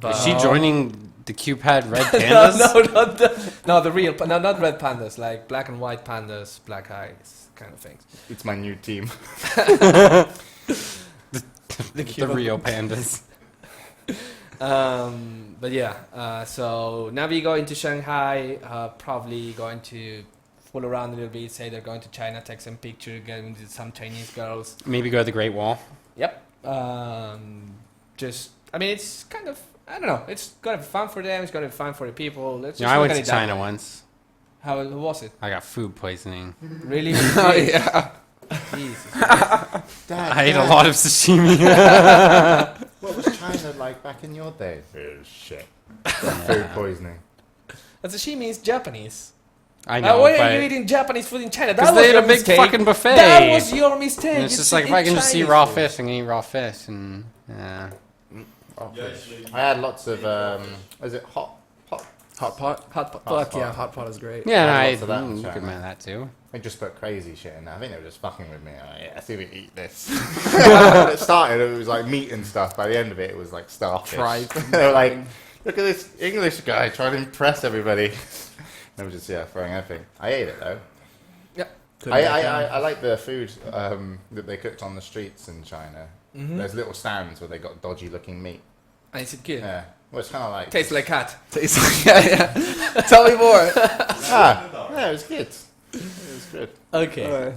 But Is she joining the QPad Red no, Pandas? no, the real, not red pandas, like black and white pandas, black eyes, kind of things. It's my new team. The Rio Pandas. But yeah, so Navi going to Shanghai, probably going to fool around a little bit, say they're going to China, take some picture, get into some Chinese girls. Maybe go to the Great Wall. Yep. I mean, it's kind of, I don't know, it's gonna be fun for them, it's gonna be fun for the people. Let's just I look went at to it that China way. once. How was it? I got food poisoning. Really? Oh yeah. Jesus. I ate a lot of sashimi. What was China like back in your day? Oh, shit. Food poisoning. But sashimi is Japanese. I know, Why are but you eating Japanese food in China? That because was they had your a big mistake. fucking buffet. That was your mistake. And it's You just should like if I eat can just see Chinese raw food. fish, I can eat raw fish, and yeah. I had lots of, is it hot Hot pot. Hot pot. Hot Fuck pot. yeah, hot pot is great. Yeah, I I had lots of that in you China. could mind that too. They just put crazy shit in there. I think they were just fucking with me. Like, yeah, see if we can eat this. When it started, it was like meat and stuff. By the end of it, it was like starfish. Tripe. They were like, look at this English guy trying to impress everybody. They were just, throwing everything. I ate it, though. Yeah. I like the food that they cooked on the streets in China. Mm-hmm. There's little stands where they got dodgy-looking meat. And is it good? Yeah. Well, it's kind of like... Tastes like cat. Yeah. Tell me more. yeah, it was good. It was good. Okay.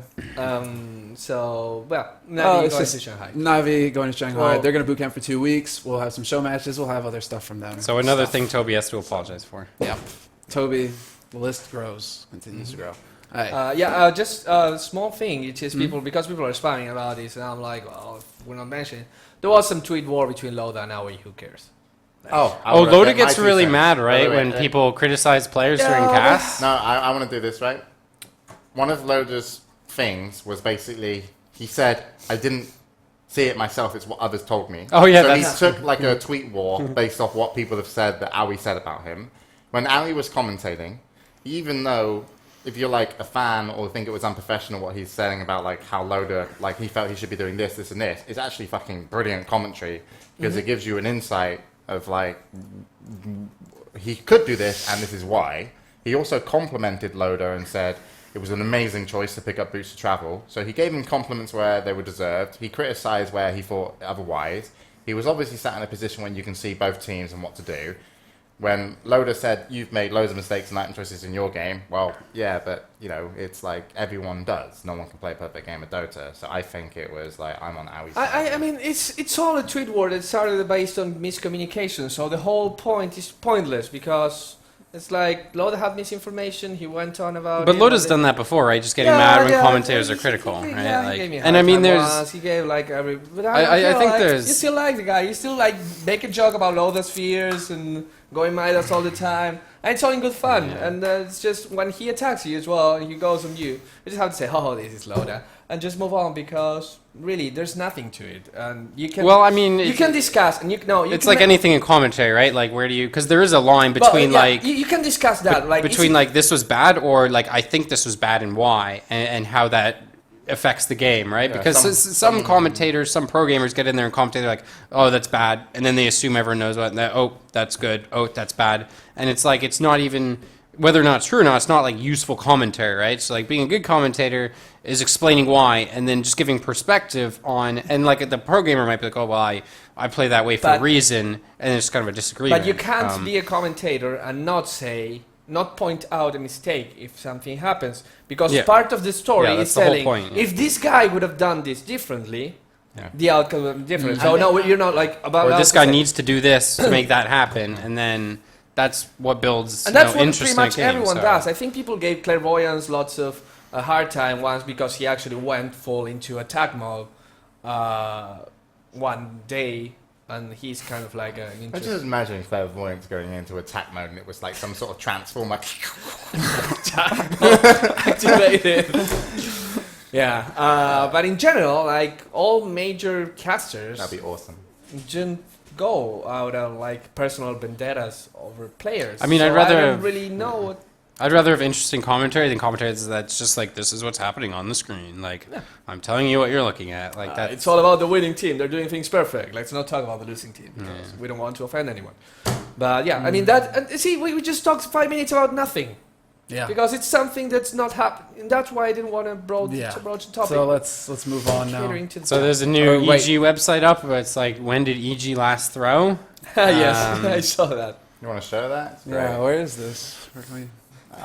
So, well, now it's going just to Shanghai. Navi going to Shanghai. Well- They're going to boot camp for 2 weeks. We'll have some show matches. We'll have other stuff from them. So another thing Toby has to apologize for. Yep. Toby, the list grows, continues to grow. Hey. Just a small thing. It's just people, because people are spamming about this, and I'm like, well, if we're not mentioning. There was some tweet war between Loda and Aoi. Who cares? Oh, Loda gets really mad, right, when people criticize players during Yeah, casts? No, I want to do this, right? One of Loda's things was basically, he said, I didn't see it myself, it's what others told me. Oh, yeah, So that's- he took like a tweet war based off what people have said that Aoi said about him. When Aoi was commentating, even though if you're like a fan or think it was unprofessional what he's saying about like how Loda, like he felt he should be doing this, this and this, it's actually fucking brilliant commentary because it gives you an insight of like, he could do this and this is why. He also complimented Loda and said it was an amazing choice to pick up Boots to Travel. So he gave him compliments where they were deserved. He criticised where he thought otherwise. He was obviously sat in a position when you can see both teams and what to do. When Loda said, you've made loads of mistakes and item choices in your game, well, yeah, but, you know, it's like everyone does. No one can play a perfect game of Dota. So I think it was like, I'm on Aoi's side. I mean, it's all a tweet war that started based on miscommunication. So the whole point is pointless because It's like Loda had misinformation. He went on about. But it, Loda's done that before, right? Just getting mad when commentators are critical, right? Yeah, Like, he gave me a and I hard mean, time there's. once. He gave like every. But I think there's. You still like the guy. You still like make a joke about Loda's fears and going Midas all the time. And it's all in good fun. Yeah. And it's just when he attacks you as well, and he goes on you just have to say, "Oh, this is Loda," and just move on because really, there's nothing to it. And you can. Well, I mean, you can discuss, and you know. It's like anything in commentary, right? Like, where do you? Because there is a line between like you can discuss that, like between like this was bad or like I think this was bad and why and how that affects the game, right? Yeah, because some commentators, some pro gamers get in there and commentate like, oh, that's bad, and then they assume everyone knows what. And oh, that's good. Oh, that's bad. And it's like it's not even whether or not it's true or not. It's not like useful commentary, right? So like being a good commentator is explaining why and then just giving perspective on. And like the pro gamer might be like, oh, well, I play that way for a reason, and it's kind of a disagreement. But you can't be a commentator and not point out a mistake if something happens, because part of the story is telling if this guy would have done this differently, the outcome would be different. So no, you're not like about. Or this guy needs to do this to make that happen, and then that's what builds. And that's what interest pretty much in a game, everyone so. does. I think people gave Clairvoyance lots of a hard time once because he actually went full into attack mode one day. And he's kind of like an I just imagine Clairvoyance going into attack mode and it was like some sort of transformer. activated. Yeah, but in general, like all major casters, That'd be awesome. didn't go out on like personal vendettas over players. I mean, So I'd rather I don't have- really know. What, I'd rather have interesting commentary than commentary that's just like this is what's happening on the screen. Like I'm telling you what you're looking at. Like that. it's all about the winning team. They're doing things perfect. Let's not talk about the losing team because we don't want to offend anyone. But yeah, I mean that. And see, we just talked 5 minutes about nothing. Yeah. Because it's something that's not happening. That's why I didn't want to broach the topic. So let's move on now. Catering to the So there's a new Oh, wait. EG website up. But it's like when did EG last throw? yes, I saw that. You want to show that? It's Yeah, great. where is this? Where can we?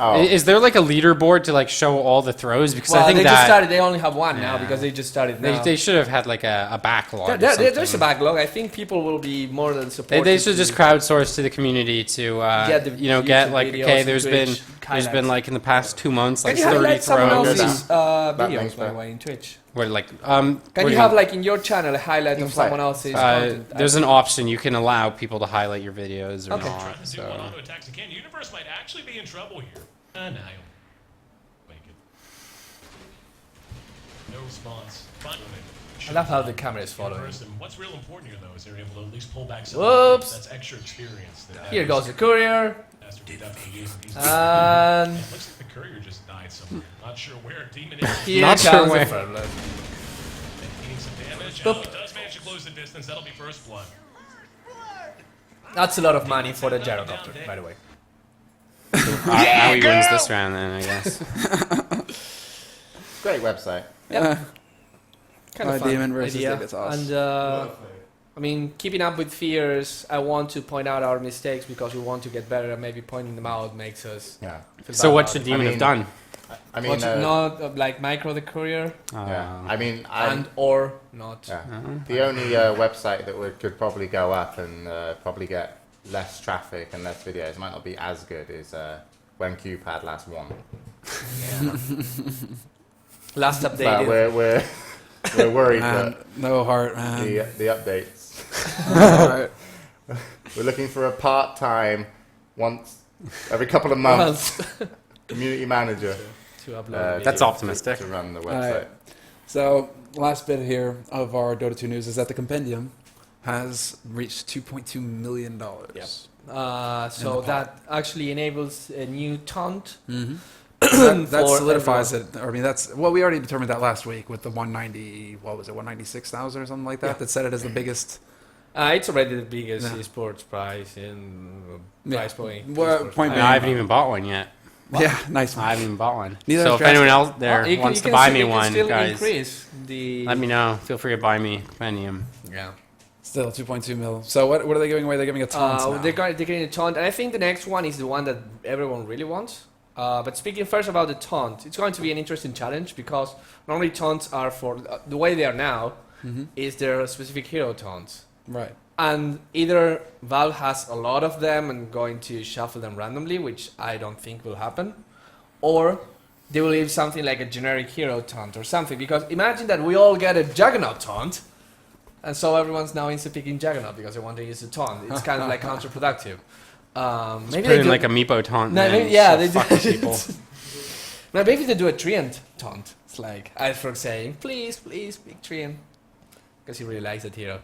Oh, Is there like a leaderboard to like show all the throws? Because Well, I think they that just started. They only have one now Yeah. because they just started now. they should have had like a backlog. or There's a something. backlog. I think people will be more than They, supportive. they should just crowdsource to the community to Get the get YouTube like videos okay and there's Twitch been highlights. like in the past 2 months like Can you 30 highlight someone throws. else's That videos, links by the back. way, in Twitch? Where like Can what you do have like in your channel a highlight of Inside. someone else's content? there's an option you can allow people to highlight your videos or Okay. not. Trying to do So. one auto attacks again. Universe might actually be in trouble here. Nah, you'll make it. No response. Fine with it. I love how the camera is following. Universe, and what's real important here, though, is they're able to at least pull back some Whoops. That's extra experience. That Here goes the courier, Master will definitely use. He's and it looks like the courier just died somewhere. Not sure where. Demon is here Not comes sure the where. front line. taking some damage. Oh, he does manage to close the distance. That'll be first blood. That's a lot of money for the gyrocopter, by the way. How he wins this round then I guess. great website. Kind of fun Demon versus idea. Dignitas. And I mean, keeping up with fears, I want to point out our mistakes because we want to get better, and maybe pointing them out makes us. Yeah. feel So bad what about should it. Demon I have mean- done? I mean, What should not like micro the courier yeah. I mean, I, and or not. yeah. The only website that could probably go up and probably get less traffic and less videos might not be as good is when QPad last won. Last But updated. we're worried Man, that no heart, man. the updates. Alright. We're looking for a part-time, once every couple of months, community manager to upload. That's to- optimistic. to run the website. Alright. So, last bit here of our Dota 2 news is that the Compendium has reached $2.2 million. Yep. In So the that actually enables a new taunt. Mm-hmm. that For solidifies it. I mean, that's well, we already determined that last week with the 190. What was it? 196,000 or something like that. Yeah. That set it as the biggest. It's already the biggest Yeah. esports prize in Yeah. prize point. Well, esports point prize. I haven't even bought one yet. Yeah, nice I one. haven't even bought one. Neither So has if anyone Drastic. else there You can- wants you to can buy still- me you can one, still guys, increase the. let me know. Feel free to buy me Compendium. Yeah. Still 2.2 mil. So what are they giving away? They're giving a taunt now. They're getting a taunt, and I think the next one is the one that everyone really wants. But speaking first about the taunt, it's going to be an interesting challenge because normally taunts are for the way they are now Mhm. is there a specific hero taunts. Right. And either Valve has a lot of them and going to shuffle them randomly, which I don't think will happen, or they will leave something like a generic hero taunt or something. Because imagine that we all get a Juggernaut taunt, and so everyone's now instantly picking Juggernaut because they want to use the taunt. It's kind of like counterproductive. Maybe Put they in do, like a Meepo taunt. No, and maybe, yeah, they fuck do. people. Maybe they do a Treant taunt. It's like Alfred saying, "Please, please, pick Treant," because he really likes that hero.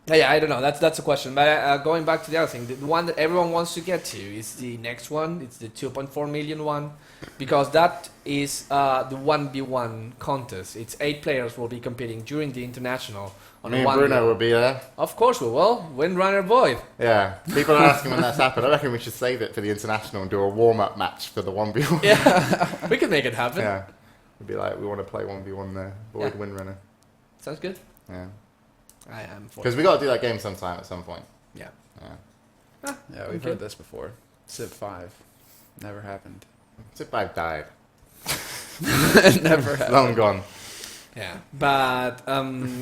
Yeah, I don't know. That's a question. But going back to the other thing, the one that everyone wants to get to is the next one. It's the 2.4 million one, because that is the 1v1 contest. It's 8 players will be competing during the international. On Me and one Bruno will be there. Of course we will. Windrunner boy. Yeah. People are asking when that's happened. I reckon we should save it for the international and do a warm-up match for the 1v1. Yeah, we can make it happen. Yeah. We'd be like, we want to play 1v1 there. Avoid Yeah. Windrunner. Sounds good. Yeah. I am for Because we got to do that game sometime at some point. Yeah. Yeah. Yeah, we've Okay. heard this before. Civ 5. Never happened. Zip 5 died. Never happened. Long gone. Yeah, but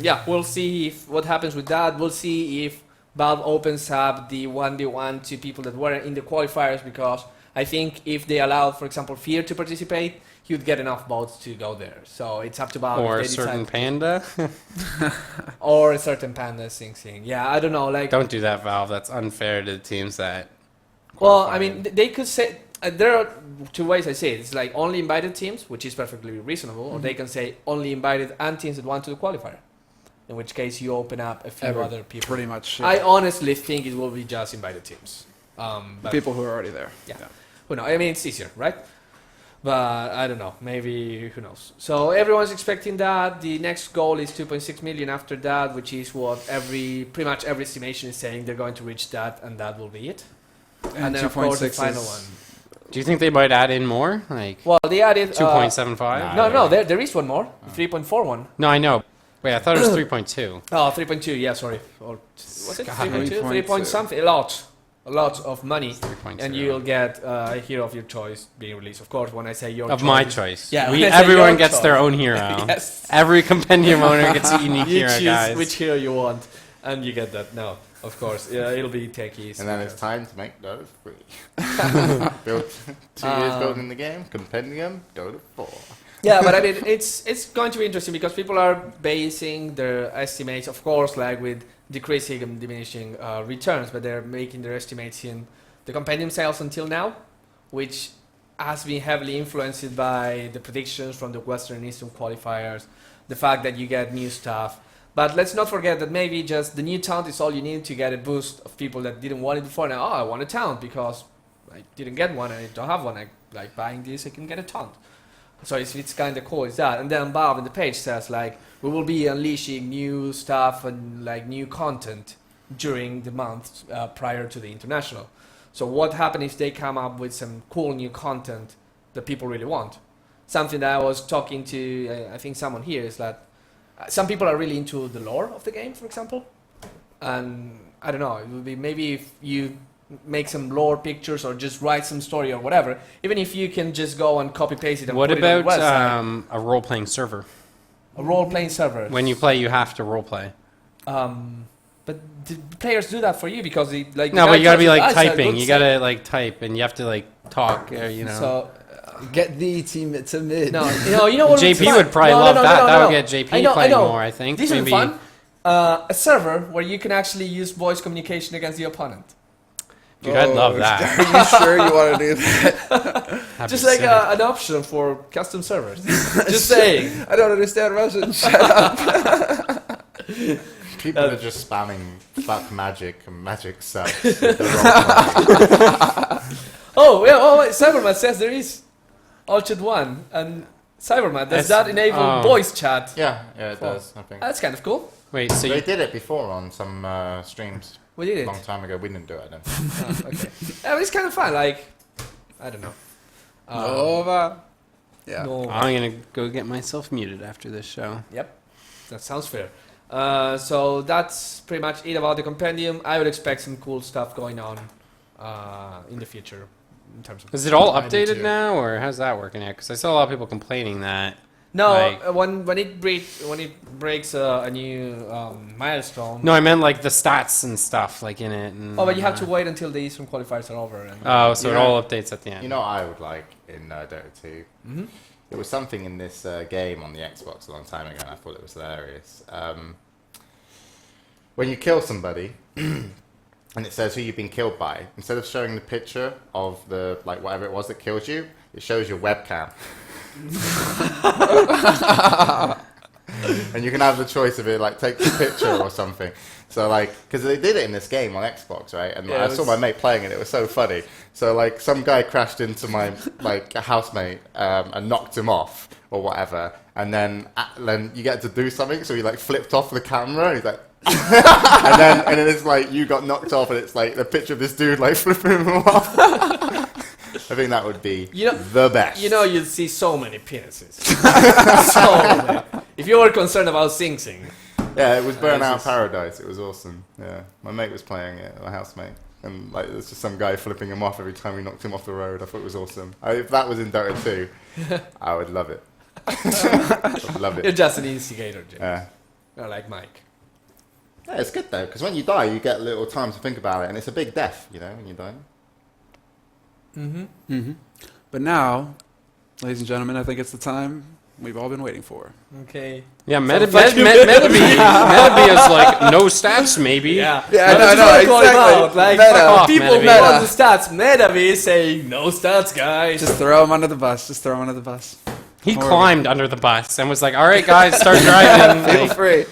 yeah, we'll see what happens with that. We'll see if Valve opens up the 1v1 to people that were in the qualifiers, because I think if they allow, for example, Fear to participate, he would get enough votes to go there. So it's up to Valve. Or a if they certain decide, panda. or a certain panda Sing Sing. Yeah, I don't know. Like, Don't do that, Valve. That's unfair to the teams that. well, qualify. I mean, they could say there are two ways I say it. It's like only invited teams, which is perfectly reasonable, or they can say only invited and teams that want to the qualifier. In which case, you open up a few other people. Pretty much. I honestly think it will be just invited teams. But people who are already there. Yeah. Who knows? I mean, it's easier, right? But I don't know. Maybe, who knows? So everyone's expecting that. The next goal is 2.6 million after that, which is what pretty much every estimation is saying they're going to reach that, and that will be it. And then, of course, the 2.6 final is- one. Do you think they might add in more? Like Well, they added... 2.75? no, there is one more. 3.41. No, I know. Wait, I thought it was 3.2. Oh, 3.2, yeah, sorry. Or, was it God, 3.2? 3 point 3.2. something. A lot of money. 3.2. And you'll get a hero of your choice being released. Of course, when I say your Of choice. my choice. Yeah, We, when I say everyone your gets their choice. own hero. Yes. Every compendium owner gets a unique You hero, choose guys. which hero you want, and you get that. No, of course. Yeah, it'll be techies. And then it's time to make Dota 3. Built 2 years building the game. Compendium, Dota 4. Yeah, but I mean, it's going to be interesting because people are basing their estimates, of course, like with decreasing and diminishing returns, but they're making their estimates in the compendium sales until now, which has been heavily influenced by the predictions from the Western and Eastern qualifiers, the fact that you get new stuff. But let's not forget that maybe just the new taunt is all you need to get a boost of people that didn't want it before. Now, I want a taunt because I didn't get one and I don't have one. I like buying this, I can get a taunt. So it's kind of cool, is that. And then Valve in the page says, like, we will be unleashing new stuff and, like, new content during the month prior to the international. So what happens if they come up with some cool new content that people really want? Something that I was talking to, I think someone here, is that some people are really into the lore of the game, for example. And I don't know, it would be maybe if you make some lore pictures or just write some story or whatever, even if you can just go and copy paste it and What put it on about the website. a role-playing server? A role-playing server. When you play, you have to role-play. But the players do that for you because they, like... No, the but you gotta guy be like tells you, "Ah, it's a typing. good You gotta like type, and you have to like talk. You know. So, Get the team to mid. no, you know what would be JP fun? would probably No, no, love no, that. no, That no. would get JP I know, playing I know. more. I think. This would Maybe. be fun. A server where you can actually use voice communication against the opponent. Dude, I'd love that. Are you sure you want to do that? That'd Just be like sick. an option for custom servers. Just saying. I don't understand Russian. Shut up. People are just spamming fuck magic and magic sucks. with the wrong one. Oh, yeah, oh, wait, Cyberman says there is Orchard 1. And Cyberman, does That's- that enable oh. voice chat? Yeah, it does, I think. That's kind of cool. Wait, so They you, did it before on some streams We did a it. long time ago. We didn't do it then. Oh, okay. Yeah, but it's kind of fun. Like, I don't know. Nova. Yeah. No. I'm gonna go get myself muted after this show. Yep, that sounds fair. So that's pretty much it about the compendium. I would expect some cool stuff going on in the future in terms of. Is it all I need updated to- now, or how's that working out? Because I saw a lot of people complaining that No, Like- when it breaks a new milestone. No, I meant like the stats and stuff like in it. And, Oh, but you have to wait until the Eastern qualifiers are over. And Oh, so You it know- all updates at the end. You know what I would like in Dota 2? Mhm. It was something in this game on the Xbox a long time ago, and I thought it was hilarious. When you kill somebody, and it says who you've been killed by, instead of showing the picture of the like whatever it was that killed you, it shows your webcam. And you can have the choice of it, like take the picture or something. So like, because they did it in this game on Xbox, right? And Yeah, I saw my mate playing it. It was so funny. So like, some guy crashed into my like a housemate and knocked him off or whatever. And then you get to do something. So he like flipped off the camera. And he's like, and then it's like you got knocked off, and it's like the picture of this dude like flipping him off. I think that would be the best. you know, you'd see so many penises. So many. If you were concerned about Sing Sing. Yeah, it was Burnout This is- Paradise. It was awesome. Yeah, my mate was playing it, my housemate, and like there's just some guy flipping him off every time we knocked him off the road. I thought it was awesome. If that was in Dota 2, I would love it. I'd love You're it. just an instigator, Jim. Yeah. You're like Mike. Yeah, it's good though, because when you die, you get a little time to think about it, and it's a big death, you know, when you die. But now, ladies and gentlemen, I think it's the time we've all been waiting for. Okay. Yeah, Metabee Metabee is like no stats, maybe. Yeah. Yeah, I no, just no, wanna call him exactly. out. Like, Meta. fuck Off, people Metabee. know on the stats. Metabee is saying no stats, guys. Just throw him under the bus. Just throw him under the bus. He Horrible. climbed under the bus and was like, "All right, guys, start driving." Feel Like, free.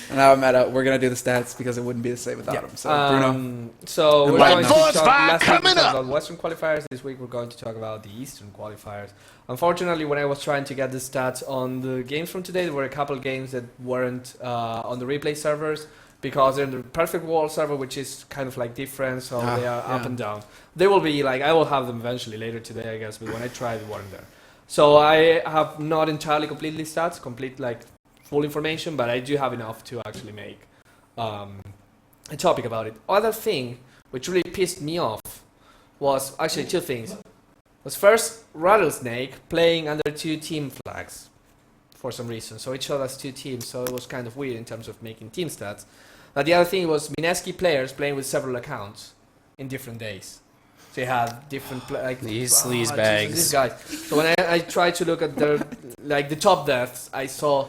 And now Meta, we're gonna do the stats because it wouldn't be the same without him. So Bruno, So we're White going to Force talk. Fire Last week we coming talked up. about Western qualifiers. This week we're going to talk about the Eastern qualifiers. Unfortunately, when I was trying to get the stats on the games from today, there were a couple games that weren't on the replay servers because they're in the Perfect World server, which is kind of like different, so they are up yeah. and down. They will be like, I will have them eventually later today, I guess, but when I tried, they weren't there. So I have not entirely completely stats, full information, but I do have enough to actually make a topic about it. Other thing which really pissed me off was actually two things. Was first Rattlesnake playing under two team flags for some reason. So it showed us two teams, so it was kind of weird in terms of making team stats. But the other thing was Mineski players playing with several accounts in different days. So you had different like These Jesus, sleazebags. these guys. So when I tried to look at the top deaths, I saw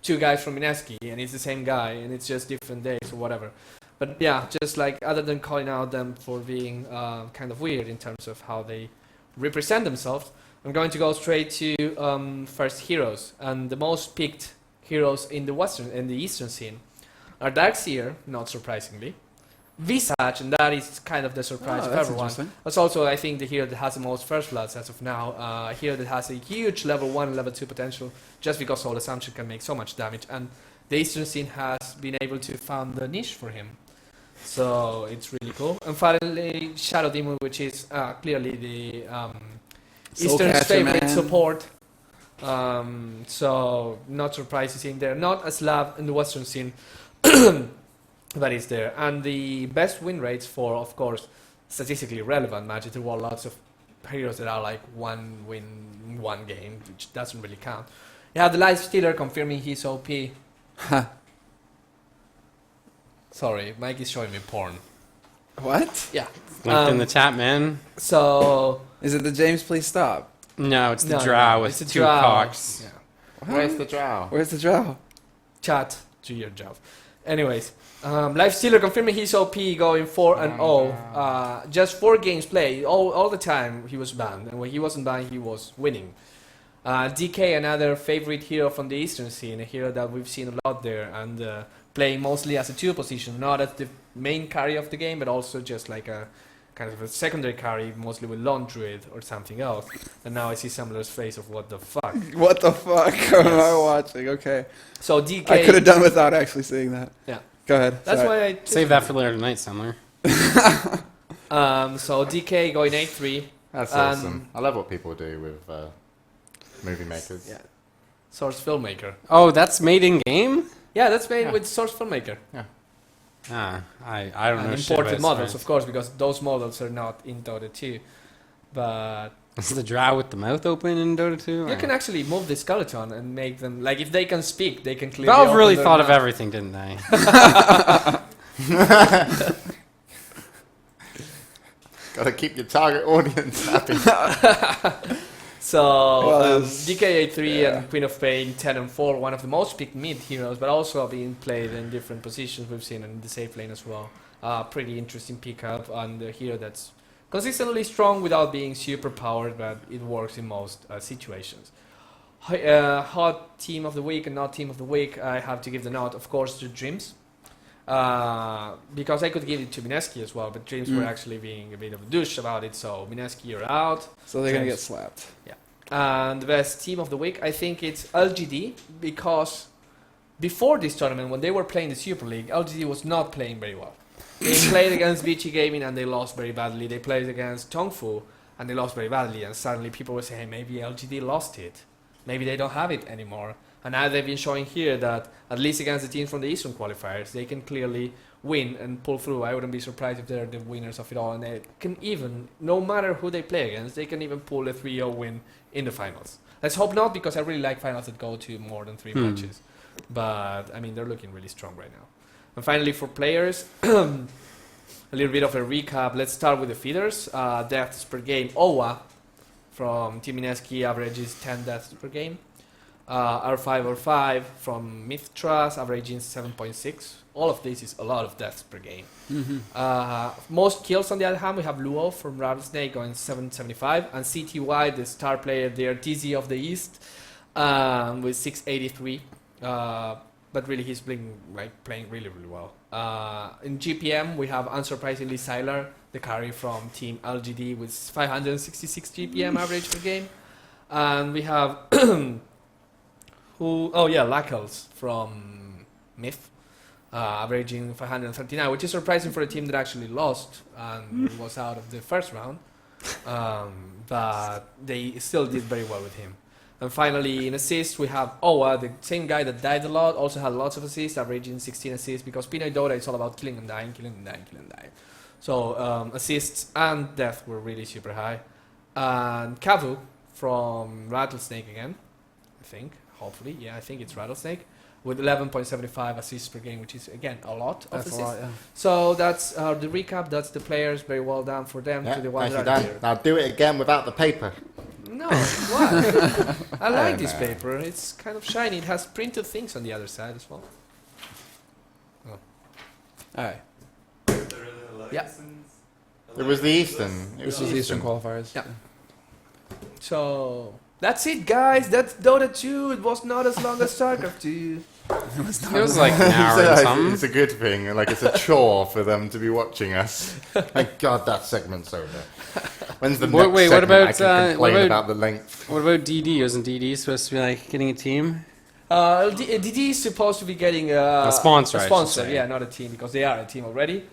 two guys from Mineski, and it's the same guy, and it's just different days or whatever. But yeah, just like other than calling out them for being kind of weird in terms of how they represent themselves, I'm going to go straight to first heroes, and the most picked heroes in the Eastern scene are Darkseer, not surprisingly, Visage, and that is kind of the surprise Oh, for that's everyone. interesting. That's also, I think, the hero that has the most first bloods as of now. A hero that has a huge level 1 and level 2 potential, just because Soul Assumption can make so much damage, and the Eastern scene has been able to found the niche for him. So it's really cool. And finally, Shadow Demon, which is clearly the Eastern's Soulcatcher, favorite man. support. So not surprised to see him there. Not as loved in the Western scene, but he's there. And the best win rates for, of course, statistically relevant matches. There were lots of heroes that are like one win, one game, which doesn't really count. You have the Life Stealer confirming he's OP. Sorry, Mike is showing me porn. What? Yeah. linked in the chat, man. So Is it the James? Please stop. No, it's the No, drow no, with it's a two drow. cocks. Yeah. Where's the drow? Where's the draw? Chat, do your job. Anyways, Life Stealer confirming he's OP, going 4-0. Just 4 games played. All the time he was banned, and when he wasn't banned, he was winning. DK, another favorite hero from the Eastern scene, a hero that we've seen a lot there, and playing mostly as a 2 position, not as the main carry of the game, but also just like a kind of a secondary carry, mostly with Lone Druid or something else. And now I see Semmler's face of what the fuck. What the fuck am I watching? Okay. So DK. I could have done without actually seeing that. Yeah. Go ahead. That's Sorry. why I Save that for later tonight, Semmler. So DK going 8-3. That's awesome. I love what people do with movie makers. Yeah. Source Filmmaker. Oh, that's made in game. Yeah, that's made Yeah. with Source Filmmaker. Ah, I don't know. And shit imported about models, Source. of course, because those models are not in Dota 2. But Is the drow with the mouth open in Dota 2? You can actually move the skeleton and make them like if they can speak, they can clearly. Valve open really their thought of mouth. everything, didn't they? Gotta keep your target audience happy. So Well, DKA3 and Queen of Pain 10 and 4, one of the most picked mid heroes, but also being played in different positions we've seen in the safe lane as well. Pretty interesting pickup and a hero that's consistently strong without being super powered, but it works in most situations. Hot team of the week and not team of the week, I have to give the nod, of course, to Dreams. Because I could give it to Mineski as well, but Dreams were actually being a bit of a douche about it, so Mineski, you're out. So they're going to James. get slapped. And the best team of the week, I think it's LGD, because before this tournament, when they were playing the Super League, LGD was not playing very well. They played against BG Gaming and they lost very badly. They played against Tongfu and they lost very badly. And suddenly people were saying, maybe LGD lost it. Maybe they don't have it anymore. And now they've been showing here that, at least against the teams from the Eastern qualifiers, they can clearly win and pull through. I wouldn't be surprised if they're the winners of it all. And they can even, no matter who they play against, they can even pull a 3-0 win in the finals. Let's hope not, because I really like finals that go to more than 3 matches. But, I mean, they're looking really strong right now. And finally, for players, a little bit of a recap. Let's start with the feeders. Deaths per game. OWA from Team Mineski averages 10 deaths per game. R5 from Mythtrust averaging 7.6. All of this is a lot of deaths per game. Most kills on the other hand, we have Luo from Rattlesnake going 775, and CTY, the star player there, TZ of the East, with 683. But really he's playing really, really well. In GPM, we have unsurprisingly Sylar, the carry from Team LGD, with 566 GPM average per game. And we have Lackels from Myth, averaging 539, which is surprising for a team that actually lost and was out of the first round. But they still did very well with him. And finally, in assists, we have Owa, the same guy that died a lot, also had lots of assists, averaging 16 assists, because Pinoy Dota is all about killing and dying, killing and dying, killing and dying. So assists and death were really super high. And Kavu from Rattlesnake again, I think, hopefully. Yeah, I think it's Rattlesnake, with 11.75 assists per game, which is, again, a lot of That's assists. a lot, yeah. So that's the recap. That's the players. Very well done for them. Yeah, To the ones nicely that are done. here. Now do it again without the paper. No, why? I like don't this know. paper. It's kind of shiny. It has printed things on the other side as well. All right. Yeah. It was the Eastern. This was the Eastern qualifiers. Yeah. So that's it, guys. That's Dota 2. It was not as long as StarCraft 2. It was like an hour and something. It's a good thing. Like it's a chore for them to be watching us. Thank God that segment's over. When's the next Wait, segment? what about, I can complain what about the length. What about DD? Wasn't DD supposed to be like getting a team? DD is supposed to be getting A sponsor, A I should sponsor, say. yeah, not a team, because they are a team already.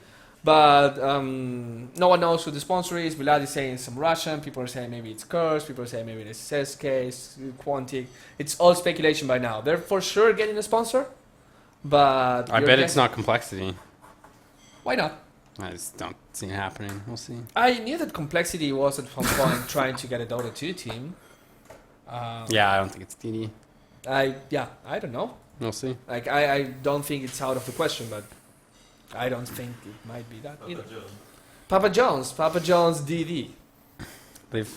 But no one knows who the sponsor is. Vlad is saying some Russian. People are saying maybe it's Curse. People are saying maybe it's SK, Quantic. It's all speculation by now. They're for sure getting a sponsor. But I bet it's not Complexity. Why not? I just don't see it happening. We'll see. I knew that Complexity was at some point trying to get a Dota 2 team. Yeah, I don't think it's DD. I don't know. We'll see. Like I don't think it's out of the question, but I don't think it might be that either. Papa John's DD. They've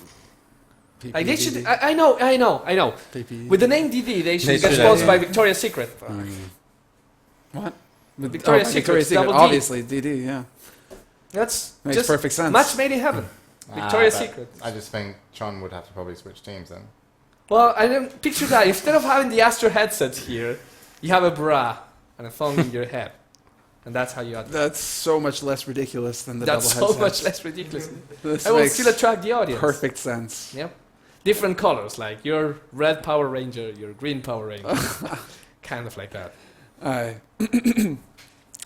Like they should. I know. PP. With the name DD, they should They get should sponsored have, by Victoria's Secret. What? With Victoria's Secret, double D. obviously, DD, yeah. That's Makes just perfect sense. match made in heaven. Victoria's but Secret. I just think John would have to probably switch teams then. Well, I don't picture that. Instead of having the Astro headset here, you have a bra and a phone in your head, and that's how you. That's so much less ridiculous than the That's double so headset. much less ridiculous. This I will makes still attract the audience. perfect sense. Yep. Different colors, like your red Power Ranger, your green Power Ranger, kind of like that. I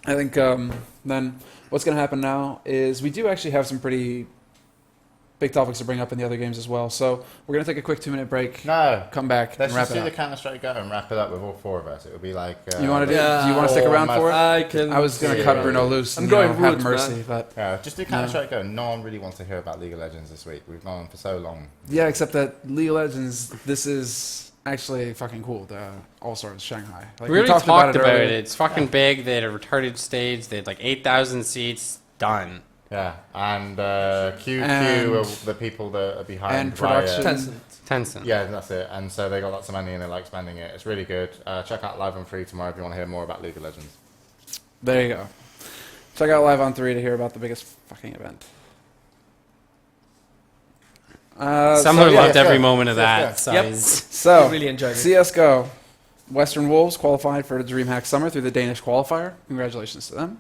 think then what's going to happen now is we do actually have some pretty big topics to bring up in the other games as well. So we're going to take a quick 2-minute break. No. Come back Let's and wrap just it do up. the Counter-Strike Go and wrap it up with all 4 of us. It would be like... You want to do? Yeah. Do you want to stick Oh, around my- for it? I can. I was going to Yeah. cut Bruno loose. I'm and, going have root, mercy, man. but Yeah, just do Counter-Strike Go. No one really wants to hear about League of Legends this week. We've gone on for so long. yeah, except that League of Legends. This is actually fucking cool. The All Stars Shanghai. Like, We already talked talked about earlier. it. It's fucking big. They had a retarded stage. They had like 8,000 seats. Done. Yeah, and QQ And- are the people that are behind and Riot. production. Tencent. Yeah, that's it. And so they got lots of money and they like spending it. It's really good. Check out Live on Free tomorrow if you want to hear more about League of Legends. There you go. Check out Live on 3 to hear about the biggest fucking event. Semmler yeah, loved yeah, every yeah. moment of Yeah, that. So Yep. he's- So, I really enjoyed it. CSGO. Western Wolves qualified for the DreamHack Summer through the Danish qualifier. Congratulations to them.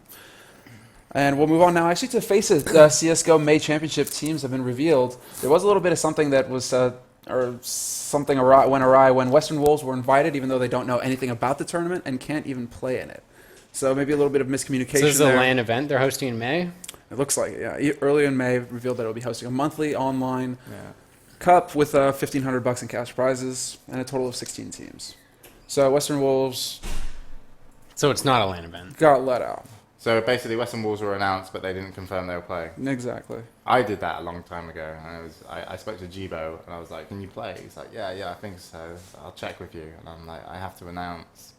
And we'll move on now. Actually, to face it, CSGO May Championship teams have been revealed. There was a little bit of something that was, or something went awry when Western Wolves were invited, even though they don't know anything about the tournament and can't even play in it. So maybe a little bit of miscommunication So this is a there. LAN event they're hosting in May. It looks like it, yeah. Earlier in May, revealed that it will be hosting a monthly online cup with $1,500 in cash prizes and a total of 16 teams. So Western Wolves So it's not a LAN event. got let out. So basically, Western Wolves were announced, but they didn't confirm they were playing. Exactly. I did that a long time ago. And I spoke to Jibo, and I was like, "Can you play?" He's like, "Yeah, I think so. I'll check with you." And I'm like, "I have to announce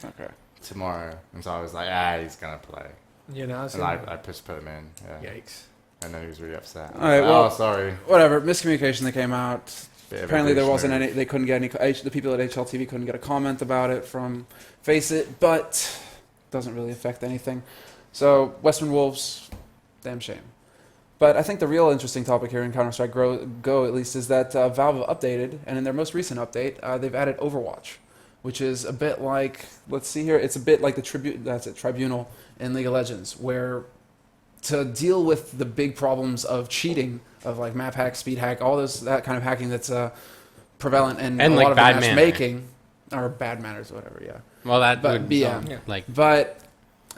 Okay. tomorrow." And so I was like, he's gonna play." You know, And I just put him in. Yeah. yikes. And then he was really upset. All right, I was well- like, sorry. Whatever. Miscommunication that came out. Bit of Apparently there wasn't evolutionary. any. They couldn't get any. The people at HLTV couldn't get a comment about it from Face It, but doesn't really affect anything. So Western Wolves, damn shame. But I think the real interesting topic here in Counter-Strike Go, at least, is that Valve updated, and in their most recent update, they've added Overwatch, which is a bit like, let's see here, it's a bit like the Tribunal in League of Legends, where to deal with the big problems of cheating, of like map hack, speed hack, all that kind of hacking that's prevalent in And a like lot of bad the manner. matchmaking, or bad manners, or whatever, yeah. Well, that But- would yeah. like But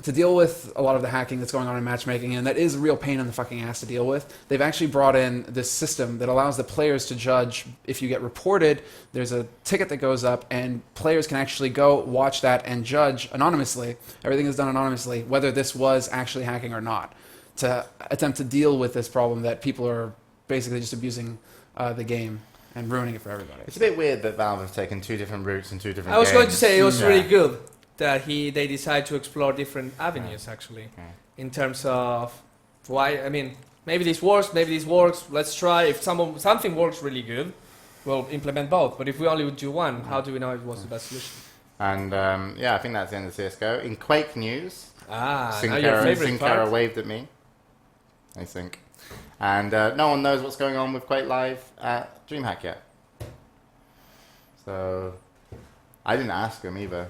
to deal with a lot of the hacking that's going on in matchmaking, and that is a real pain in the fucking ass to deal with, they've actually brought in this system that allows the players to judge if you get reported. There's a ticket that goes up, and players can actually go watch that and judge anonymously. Everything is done anonymously, whether this was actually hacking or not, to attempt to deal with this problem that people are basically just abusing the game and ruining it for everybody. It's a bit weird that Valve have taken 2 different routes and 2 different I was going to games. say it was Yeah. really good that they decide to explore different avenues actually, in terms of why. I mean, maybe this works, maybe this works. Let's try. If something works really good, we'll implement both. But if we only would do one, how do we know it was the best solution? And I think that's the end of CSGO. In Quake news, Now your favorite Sin part. Cara waved at me, I think. And no one knows what's going on with Quake Live at DreamHack yet. So I didn't ask him either.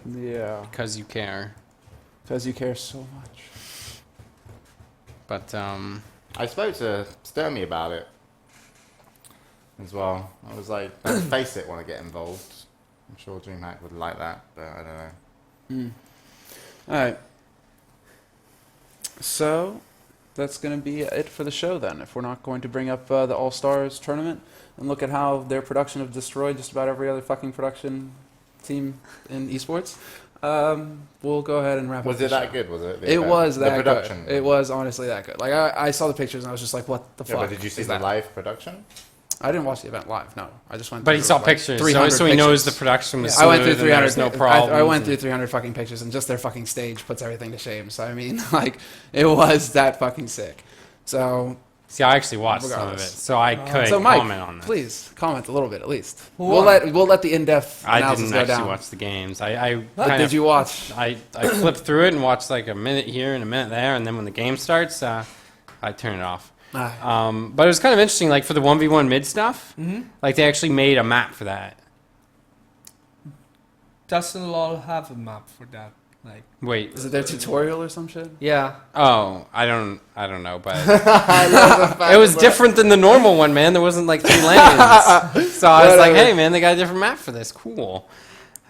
Yeah, because you care. because you care so much. But I spoke to Sturmy about it as well. I was like, don't Face It want to get involved. I'm sure DreamHack would like that, but I don't know. All right. So that's going to be it for the show then. If we're not going to bring up the All Stars tournament and look at how their production have destroyed just about every other fucking production team in esports, we'll go ahead and wrap up. Was the it that show. good? Was it? It was that the production. good. It was honestly that good. Like I saw the pictures and I was just like, what the Yeah, fuck? but did you see is the that? live production? I didn't watch the event live. No, I just went. but he through, saw like, pictures, 300 so he knows the pictures. production was. I went through smooth and there 300. was no problem. I went through 300 fucking pictures, and just their fucking stage puts everything to shame. So I mean, like, it was that fucking sick. So, See, I actually watched some of it, Regardless. so I could so Mike, comment on that. please comment a little bit at least. Who We'll let the in-depth I analysis didn't go actually down. watch the games. I What kind did of, you watch? I flipped through it and watched like a minute here and a minute there, and then when the game starts, I turn it off. But it was kind of interesting, like for the 1v1 mid stuff, like they actually made a map for that. Doesn't LoL have a map for that? Like, Wait, Is it their tutorial or some shit? yeah. oh, I don't know, but it was different than the normal one, man. There wasn't like 3 lanes, so I was like, Whatever. hey, man, they got a different map for this. Cool.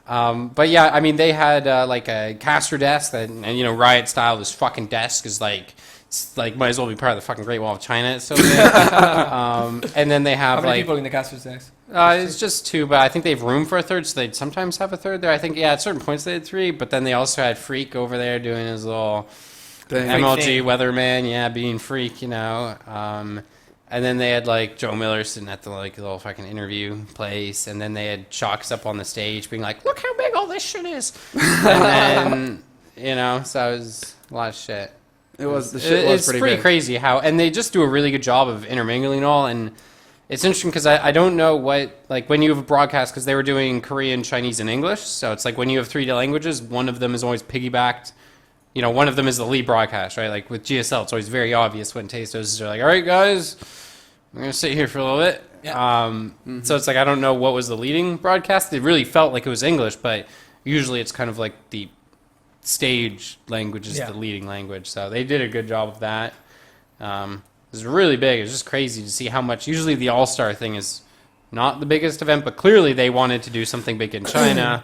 But yeah, I mean, they had like a caster desk that, and you know, Riot style. This fucking desk is like it's like might as well be part of the fucking Great Wall of China. It's so big. And then they How have many like people in the casters next? it's just 2, but I think they have room for a third, so they'd sometimes have a third there. I think at certain points they had 3, but then they also had Freak over there doing his little MLG thing. weatherman, being Freak, and then they had like Joe Miller sitting at the like little fucking interview place, and then they had Chalks up on the stage being like, "Look how big all this shit is," and then so it was a lot of shit. It was the shit was It's pretty pretty big. crazy how, and they just do a really good job of intermingling all, and it's interesting because I don't know what, like when you have a broadcast, because they were doing Korean, Chinese, and English, so it's like when you have 3 languages, one of them is always piggybacked. One of them is the lead broadcast, right? Like with GSL, it's always very obvious when Tastos are like, all right, guys, I'm going to sit here for a little bit. Yeah. So it's like, I don't know what was the leading broadcast. It really felt like it was English, but usually it's kind of like the stage language is the leading language. So they did a good job of that. It was really big. It was just crazy to see how much. Usually the All-Star thing is not the biggest event, but clearly they wanted to do something big in China.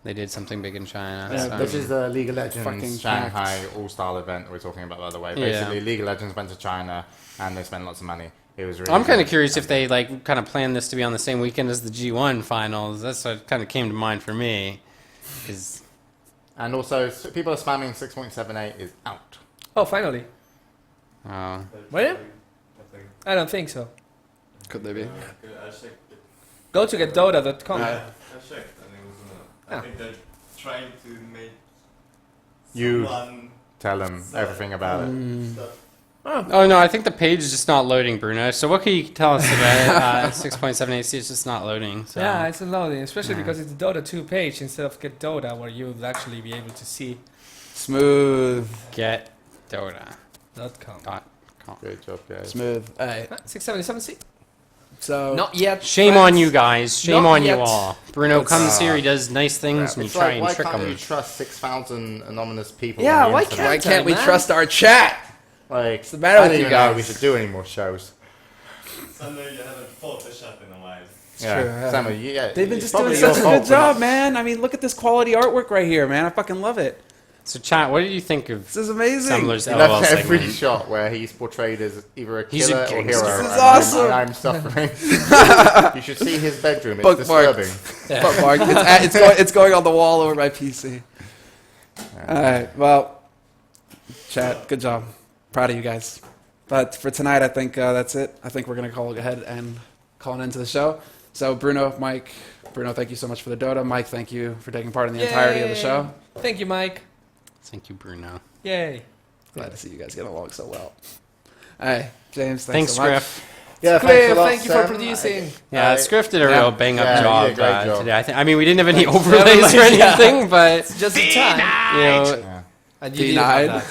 They did something big in China. Yeah, this is the League of fucking Legends Shanghai All-Star event we're talking about, by the way. Basically, League of Legends went to China, and they spent lots of money. It was really I'm kind of good. curious if they like kind of planned this to be on the same weekend as the G1 finals. That's what kind of came to mind for me. And also, people are spamming 6.78 is out. Oh, finally. Oh. Were I don't think so. Could they be? Go to getdota.com. I checked and it was I think they're trying to make You someone tell them everything about it. stuff. Oh no, I think the page is just not loading, Bruno. So what can you tell us about 6.78C? It's just not loading. So. Yeah, it's loading, especially because it's the Dota 2 page instead of Get Dota, where you'll actually be able to see Smooth. Get Dota. .com. Good job, guys. Smooth. All right. 677C. So Not yet. Shame friends. on you guys. Shame Not on yet. you all. Bruno comes here, he does nice things, and you It's try like, and why trick can't him. you trust 6,000 anonymous people? Yeah, on the why internet? why can't we man. trust our chat? Like, the matter I with don't you even know guys? we should do any more shows. Suddenly you haven't photoshopped in a while. Yeah, true, yeah. Samuel, yeah, They've been it's just doing probably such your a good fault for job, not- man. I mean, look at this quality artwork right here, man. I fucking love it. So chat, what did you think of This is amazing. Semmler's He LOL loves every segment? shot where he's portrayed as either a He's a killer or gangster. hero. This is and awesome. and I'm suffering. You should see his bedroom. It's Bookmark. disturbing. Bookmark. It's going on the wall over my PC. All right. Well, chat. Good job. Proud of you guys. But for tonight, I think that's it. I think we're gonna call ahead and call an end to the show. So Bruno, Mike, thank you so much for the Dota. Mike, thank you for taking part in the entirety of the show. Thank you, Mike. Thank you, Bruno. Yay. Glad to see you guys get along so well. All right, James. Thanks, so much. Griff. Yeah, Clear, thanks a lot, thank you for Sam. producing. Yeah, Scriff did a Yeah. real bang-up Yeah, you job, did a great job. today. I mean, we didn't have any overlays or anything, but Just in time. Yeah. And you did have Denied.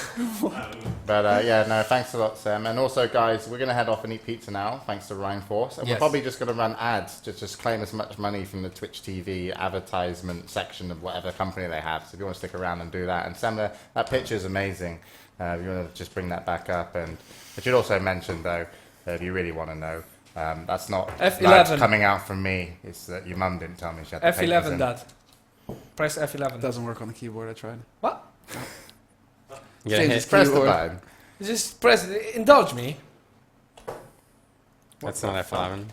that. But yeah, no, thanks a lot, Sam. And also, guys, we're going to head off and eat pizza now, thanks to Rhine Force. And Yes. we're probably just going to run ads to just claim as much money from the Twitch TV advertisement section of whatever company they have. So if you want to stick around and do that. And Sam, that picture is amazing. If you want to just bring that back up. And I should also mention, though, if you really want to know, that's not F11. lads coming out from me. It's that your mum didn't tell me she had the papers F11 in. that. Press F11. It doesn't work on the keyboard. I tried. What? you gotta James hit. is Press the Keyboard. button. Just press it. Indulge me. That's not F11.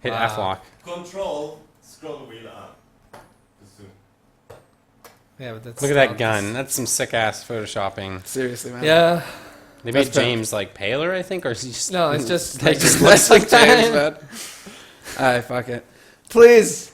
Hit Wow. F-lock. Control, scroll wheel up. Just to- Yeah, but that's Look at that not- gun. That's some sick-ass photoshopping. Seriously, man. Yeah. They made That's bad. James, like, paler, I think? Or is he just... No, it's just They like just looks like James, that. man. All right, fuck it. Please.